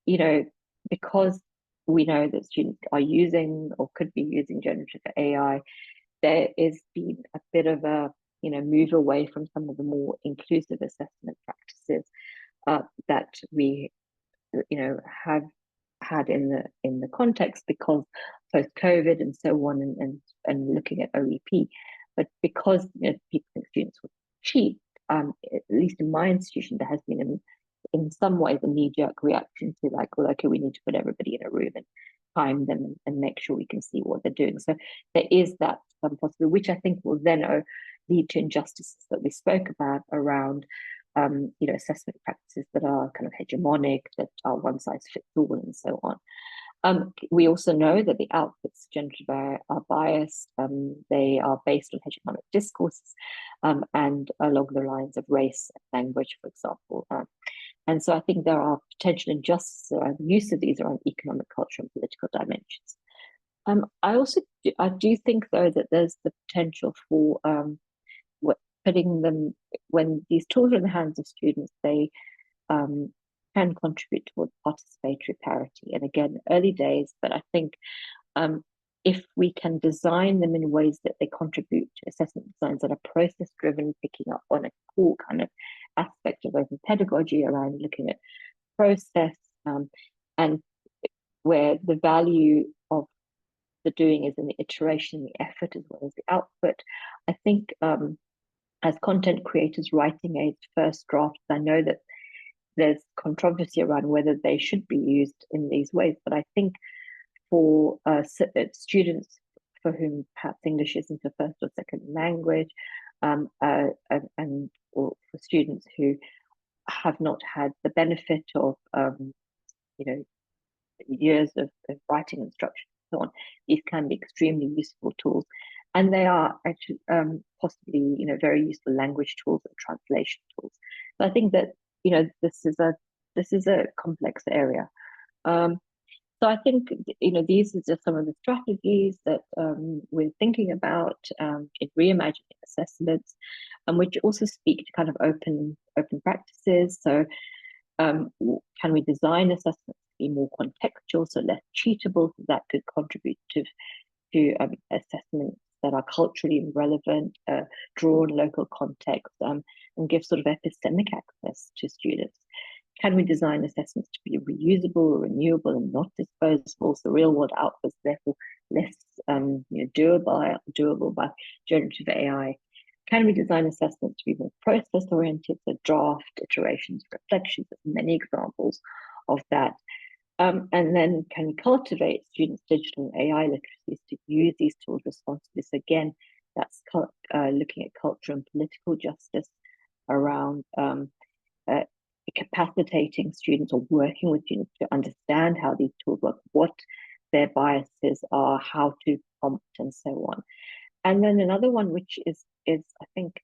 you know, because we know that students are using or could be using generative AI, there is been a bit of a, you know, move away from some of the more inclusive assessment practices that we, you know, have had in the context because post-COVID and so on, and looking at OEP, but because, you know, people think students were cheap, at least in my institution, there has been in some ways a knee-jerk reaction to like, well, okay, we need to put everybody in a room and time them and make sure we can see what they're doing. So there is that possibility, which I think will then lead to injustices that we spoke about around, you know, assessment practices that are kind of hegemonic, that are one size fits all, and so on. We also know that the outputs generative AI are biased. They are based on hegemonic discourses and along the lines of race and language, for example. And so I think there are potential injustices around the use of these around economic, cultural, and political dimensions. I do think, though, that there's the potential for putting them, when these tools are in the hands of students, they can contribute towards participatory parity. And again, early days, but I think if we can design them in ways that they contribute to assessment designs that are process-driven, picking up on a core kind of aspect of open pedagogy around looking at process, and where the value of the doing is in the iteration, the effort, as well as the output. I think as content creators writing a first draft, I know that there's controversy around whether they should be used in these ways, but I think for students for whom perhaps English isn't a first or second language, and or for students who have not had the benefit of you know, years of writing instruction and so on, these can be extremely useful tools, and they are actually possibly, you know, very useful language tools and translation tools. So I think that, you know, this is a complex area. So I think, you know, these are just some of the strategies that we're thinking about in reimagining assessments, and which also speak to kind of open practices. So can we design assessments to be more contextual, so less cheatable? So that could contribute to assessments that are culturally relevant, draw on local context, and give sort of epistemic access to students. Can we design assessments to be reusable, renewable, and not disposable? So real-world outputs, therefore, less you know, doable by generative AI. Can we design assessments to be more process-oriented, so draft, iterations, reflections? There's many examples of that. And then can we cultivate students' digital and AI literacies to use these tools responsibly? So again, that's looking at cultural and political justice around capacitating students or working with students to understand how these tools work, what their biases are, how to prompt, and so on. And then another one, which is I think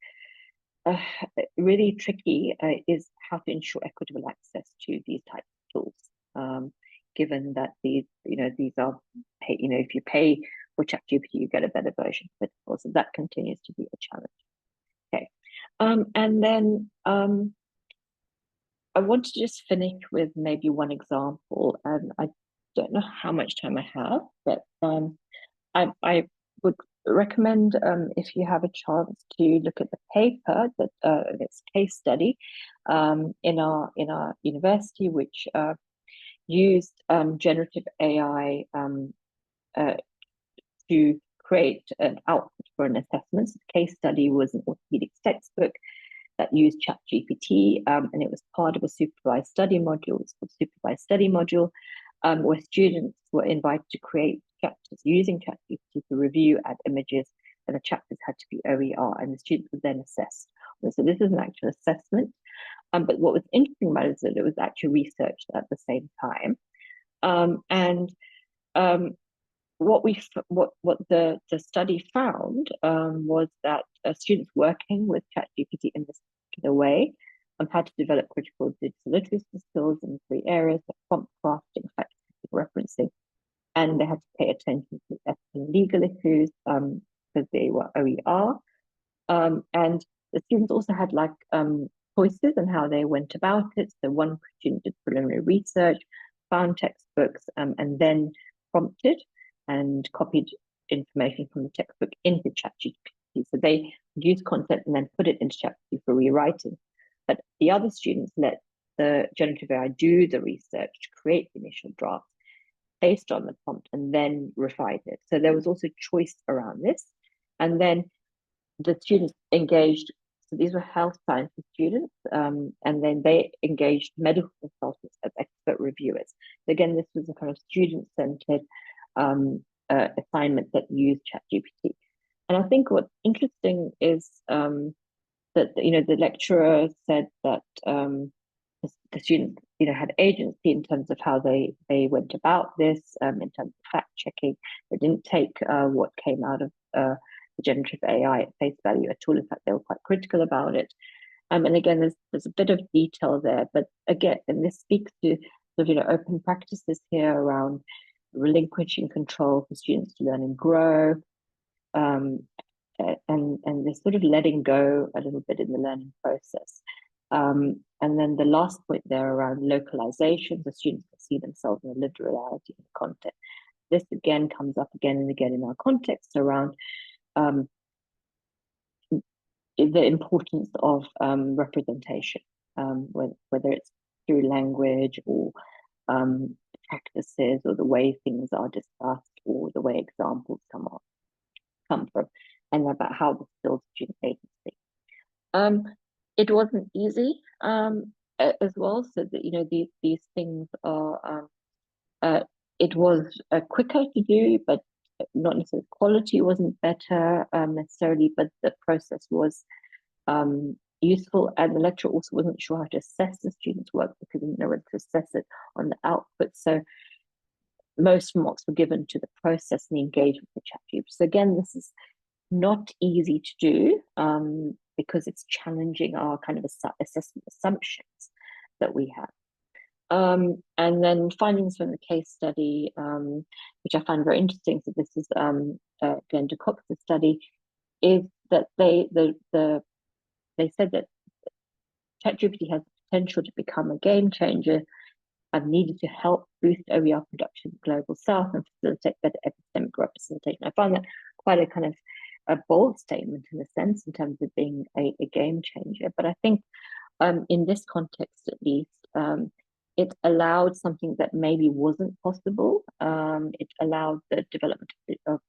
really tricky, is how to ensure equitable access to these types of tools. given that these are if you pay for ChatGPT, you get a better version of it. Also, that continues to be a challenge. Okay, and then I want to just finish with maybe one example, and I don't know how much time I have, but I would recommend, if you have a chance, to look at the paper that this case study in our university, which used generative AI to create an output for an assessment. So the case study was an orthopedics textbook that used ChatGPT, and it was part of a supervised study module. It's called supervised study module, where students were invited to create chapters using ChatGPT to review, add images, and the chapters had to be OER, and the students were then assessed. So this is an actual assessment, but what was interesting about it is that it was actually researched at the same time, and what the study found was that students working with ChatGPT in this particular way had to develop critical digital literacy skills in 3 areas: prompt crafting, fact-checking, referencing, and they had to pay attention to ethical and legal issues because they were OER. And the students also had choices on how they went about it. So one student did preliminary research, found textbooks, and then prompted and copied information from the textbook into ChatGPT. So they used content and then put it into ChatGPT for rewriting. But the other students let the generative AI do the research to create the initial draft based on the prompt and then refined it. So there was also choice around this. And then the students engaged, so these were health sciences students, and then they engaged medical consultants as expert reviewers. So again, this was a kind of student-centered assignment that used ChatGPT. And I think what's interesting is that the lecturer said that the students had agency in terms of how they went about this, in terms of fact checking. They didn't take what came out of the generative AI at face value at all. In fact, they were quite critical about it. And again, there's a bit of detail there, but again, and this speaks to sort of open practices here around relinquishing control for students to learn and grow, and this sort of letting go a little bit in the learning process. And then the last point there around localization, the students can see themselves in a lived reality in the content. This again comes up again and again in our context around the importance of representation, whether it's through language or practices or the way things are discussed or the way examples come from, and about how this builds student agency. It wasn't easy as well, so that these things are it was quicker to do, but not necessarily quality wasn't better necessarily, but the process was useful, and the lecturer also wasn't sure how to assess the students' work because they didn't know whether to assess it on the output. So most marks were given to the process and the engagement with ChatGPT. So again, this is not easy to do because it's challenging our kind of assessment assumptions that we have. And then findings from the case study, which I find very interesting. So this is Glenda Cox's study, is that they said that ChatGPT has the potential to become a game changer and needed to help boost OER production in the Global South and facilitate better epistemic representation. I find that quite a kind of a bold statement in a sense in terms of being a game changer. But I think in this context, at least, it allowed something that maybe wasn't possible. It allowed the development of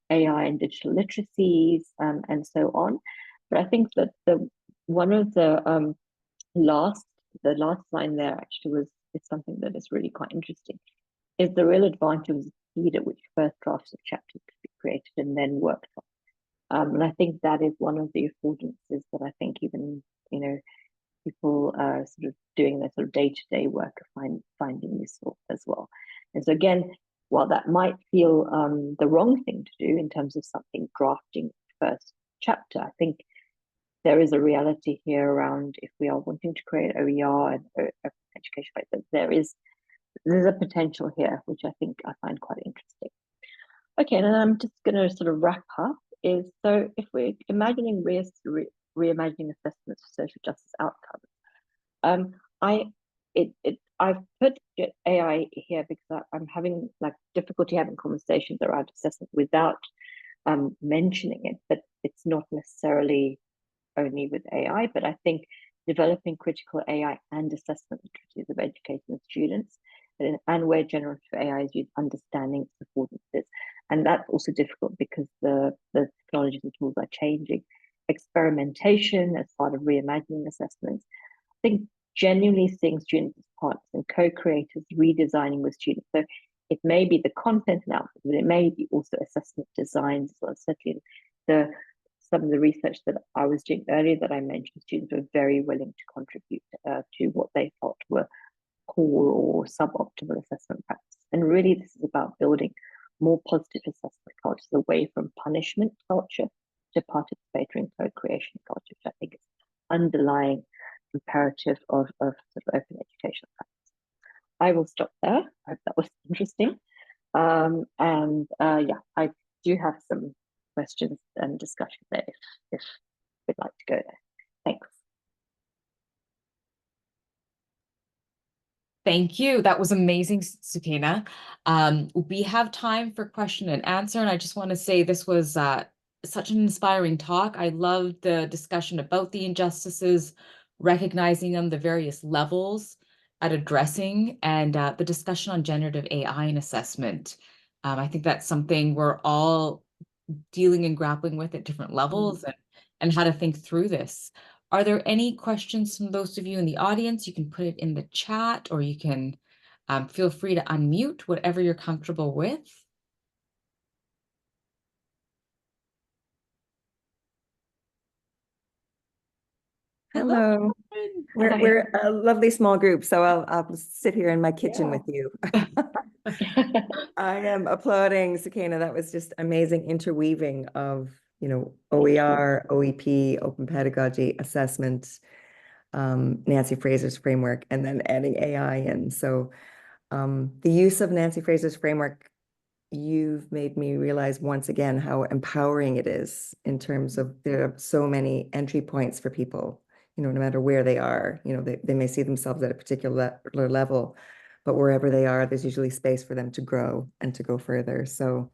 AI and digital literacies and so on. But I think that one of the last line there actually is something that is really quite interesting. Is the real advantage of the speed at which first drafts of chapters could be created and then worked on. And I think that is one of the affordances that I think even people sort of doing their sort of day-to-day work are finding useful as well. And so again, while that might feel the wrong thing to do in terms of something drafting first chapter, I think there is a reality here around if we are wanting to create OER and education, that there is there's a potential here, which I think I find quite interesting. Okay, and I'm just going to sort of wrap up. So if we're imagining reimagining assessments for social justice outcomes, I've put AI here because I'm having like difficulty having conversations around assessment without mentioning it, but it's not necessarily only with AI, but I think developing critical AI and assessment literacies of educators and students, and where generative AI is used, understanding its affordances. And that's also difficult because the technologies and tools are changing. Experimentation as part of reimagining assessments. I think genuinely seeing students as partners and co-creators, redesigning with students. So it may be the content and output, but it may be also assessment designs as well. Certainly some of the research that I was doing earlier that I mentioned, students were very willing to contribute to what they thought were poor or suboptimal assessment practices. And really, this is about building more positive assessment cultures away from punishment culture to participatory and co-creation culture, which I think is underlying imperative of sort of open educational practice. I will stop there. I hope that was interesting. Yeah, I do have some questions and discussion there if we'd like to go there. Thanks. Thank you. That was amazing, Sukaina. We have time for question and answer, and I just want to say this was such an inspiring talk. I loved the discussion about the injustices, recognizing them, the various levels at addressing, and the discussion on generative AI and assessment. I think that's something we're all dealing and grappling with at different levels, and how to think through this. Are there any questions from those of you in the audience? You can put it in the chat, or you can feel free to unmute, whatever you're comfortable with. Hello. We're a lovely small group, so I'll sit here in my kitchen with you. I am applauding Sukaina. That was just amazing interweaving of, OER, OEP, open pedagogy, assessment, Nancy Fraser's framework, and then adding AI in. So the use of Nancy Fraser's framework, you've made me realize once again how empowering it is in terms of there are so many entry points for people. No matter where they are, they may see themselves at a particular level, but wherever they are, there's usually space for them to grow and to go further. So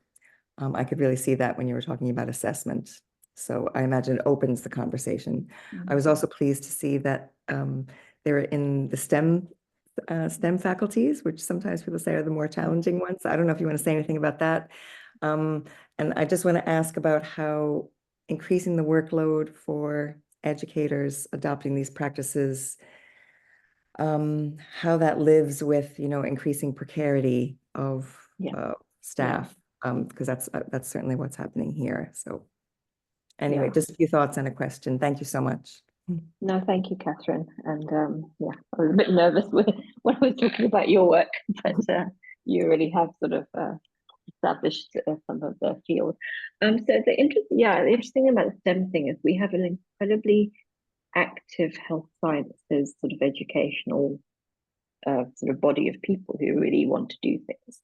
I could really see that when you were talking about assessment. So I imagine it opens the conversation. I was also pleased to see that they're in the STEM faculties, which sometimes people say are the more challenging ones. I don't know if you want to say anything about that. And I just want to ask about how increasing the workload for educators adopting these practices, how that lives with, increasing precarity of staff, because that's certainly what's happening here. So anyway, just a few thoughts and a question. Thank you so much. No, thank you, Catherine. And I was a bit nervous when I was talking about your work, but you really have sort of established some of the field. So the interesting about the STEM thing is we have an incredibly active health sciences sort of educational sort of body of people who really want to do things.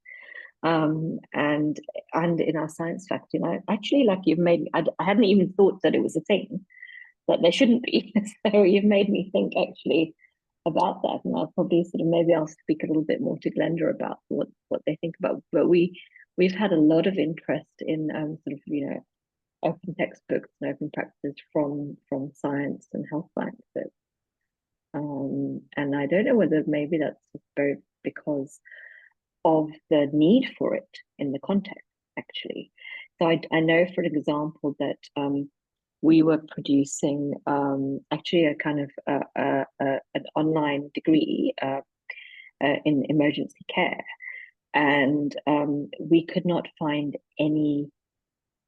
And in our science faculty, and I actually, like, you've made me, I hadn't even thought that it was a thing, that there shouldn't be. So you've made me think actually about that, and I'll probably maybe I'll speak a little bit more to Glenda about what they think about. But we've had a lot of interest in open textbooks and open practices from science and health sciences. And I don't know whether maybe that's very because of the need for it in the context, actually. So I know, for example, that we were producing actually a kind of an online degree in emergency care, and we could not find any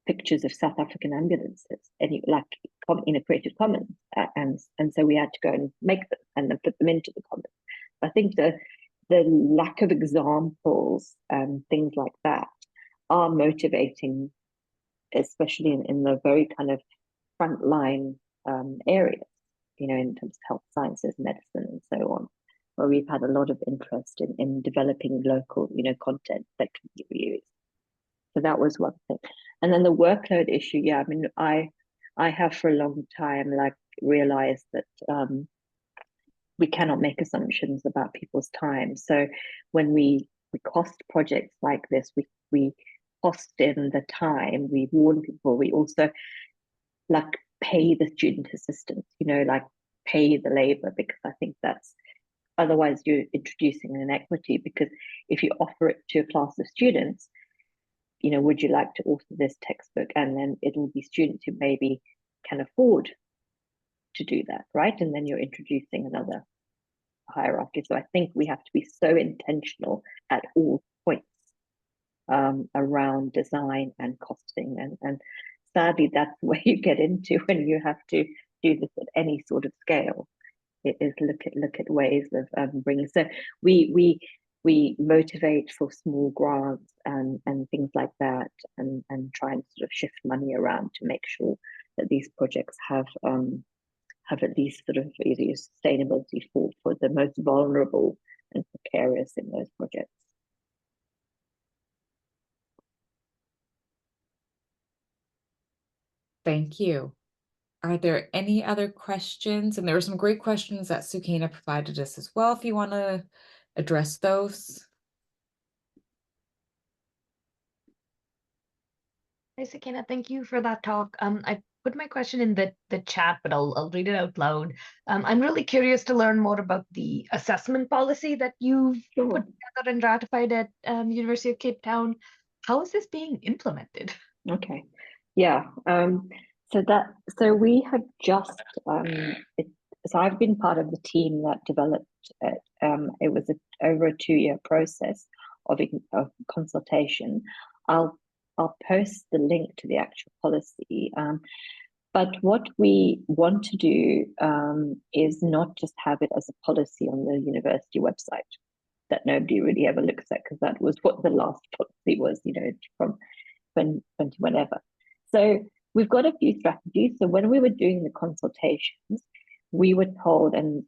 pictures of South African ambulances, in a Creative Commons, and so we had to go and make them and then put them into the Commons. I think the lack of examples and things like that are motivating, especially in the very kind of frontline areas, in terms of health sciences, medicine, and so on. where we've had a lot of interest in developing local, content that can be reused. So that was one thing. And then the workload issue, yeah, I mean, I have for a long time realized that we cannot make assumptions about people's time. So when we cost projects like this, we cost in the time, we warn people, we also pay the student assistants, pay the labor, because I think that's, otherwise you're introducing an inequity, because if you offer it to a class of students, would you like to author this textbook? And then it'll be students who maybe can afford to do that, right? And then you're introducing another hierarchy. So I think we have to be so intentional at all points around design and costing. And sadly, that's where you get into when you have to do this at any sort of scale. It is look at ways of bringing. So we motivate for small grants and things like that, and try and sort of shift money around to make sure that these projects have at least sort of sustainability for the most vulnerable and precarious in those projects. Thank you. Are there any other questions? And there were some great questions that Sukaina provided us as well, if you want to address those. Hi, Sukaina, thank you for that talk. I put my question in the chat, but I'll read it out loud. I'm really curious to learn more about the assessment policy that you've put together and ratified at University of Cape Town. How is this being implemented? Okay, yeah. So we have just so I've been part of the team that developed it. It was over a 2-year process of consultation. I'll post the link to the actual policy. But what we want to do is not just have it as a policy on the university website that nobody really ever looks at, because that was what the last policy was, from 20 whatever. So we've got a few strategies. So when we were doing the consultations, we were told, and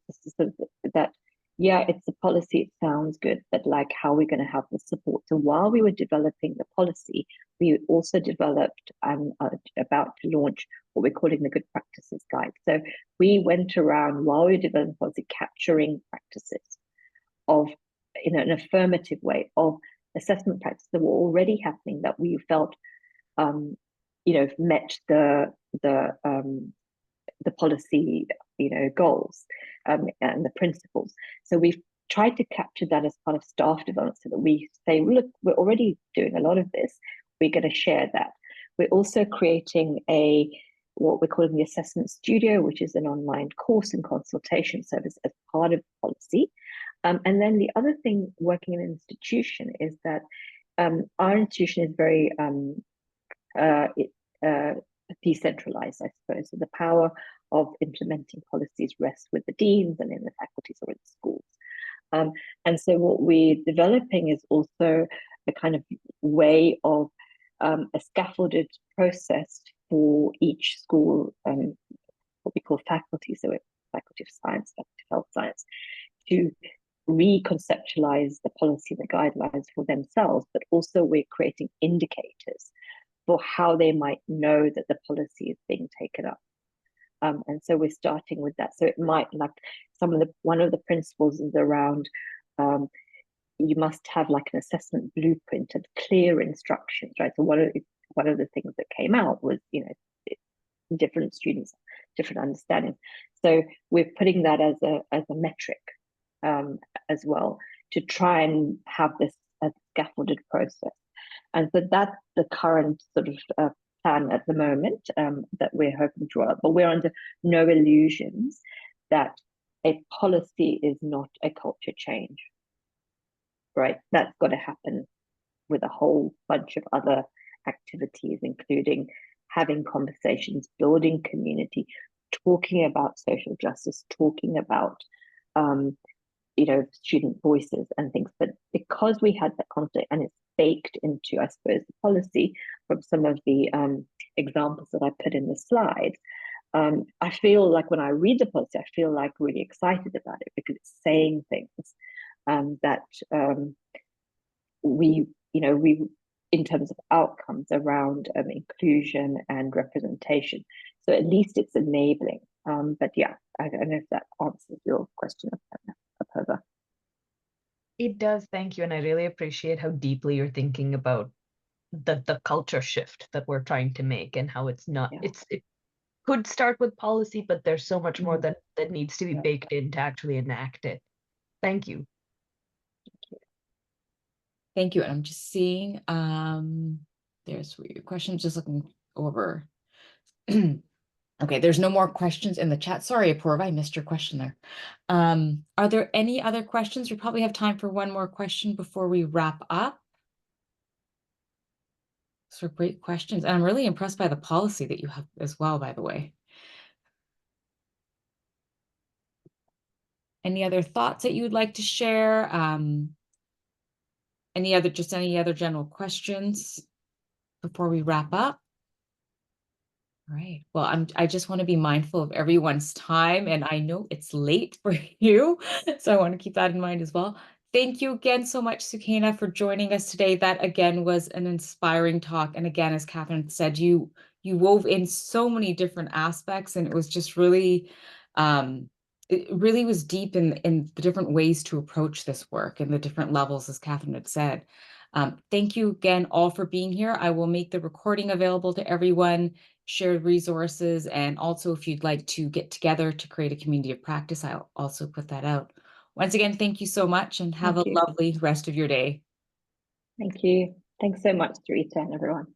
that, yeah, it's a policy, it sounds good, but how are we going to have the support? So while we were developing the policy, we also developed and about to launch what we're calling the Good Practices Guide. So we went around while we were developing policy, capturing practices of, in an affirmative way, of assessment practices that were already happening, that we felt met the policy goals and the principles. So we've tried to capture that as part of staff development, so that we say, look, we're already doing a lot of this, we're going to share that. We're also creating what we're calling the Assessment Studio, which is an online course and consultation service as part of policy. And then the other thing, working in an institution, is that our institution is very decentralized, I suppose. So the power of implementing policies rests with the deans and in the faculties or in the schools. And so what we're developing is also a kind of way of a scaffolded process for each school, what we call faculty, so Faculty of Science, Faculty of Health Science, to reconceptualize the policy and the guidelines for themselves, but also we're creating indicators for how they might know that the policy is being taken up. And so we're starting with that. So it might, one of the principles is around, you must have an assessment blueprint and clear instructions, right? So one of the things that came out was, different students, different understandings. So we're putting that as a metric as well, to try and have this as a scaffolded process. And so that's the current sort of plan at the moment that we're hoping to roll out. But we're under no illusions that a policy is not a culture change, right? That's got to happen with a whole bunch of other activities, including having conversations, building community, talking about social justice, talking about student voices and things. But because we had that concept, and it's baked into, I suppose, the policy from some of the examples that I put in the slide, I feel like when I read the policy, I feel like really excited about it because it's saying things that we in terms of outcomes around inclusion and representation. So at least it's enabling. But yeah, I don't know if that answers your question, Apurva. It does, thank you. And I really appreciate how deeply you're thinking about the culture shift that we're trying to make and how it's not, Yeah. it could start with policy, but there's so much more Mhm. that needs to be Yeah. baked in to actually enact it. Thank you. Thank you. And I'm just seeing, there's your questions, just looking over. Okay, there's no more questions in the chat. Sorry, Apurva, I missed your question there. Are there any other questions? We probably have time for one more question before we wrap up. So great questions. And I'm really impressed by the policy that you have as well, by the way. Any other thoughts that you would like to share? Any other general questions before we wrap up? All right. Well, I just want to be mindful of everyone's time, and I know it's late for you, so I want to keep that in mind as well. Thank you again so much, Sukaina, for joining us today. That again was an inspiring talk, and again, as Catherine said, you wove in so many different aspects, and it was just really, it really was deep in the different ways to approach this work and the different levels, as Catherine had said. Thank you again all for being here. I will make the recording available to everyone, share resources, and also if you'd like to get together to create a community of practice, I'll also put that out. Once again, thank you so much and have a lovely rest of your day. Thank you. Thanks so much, Sarita and everyone.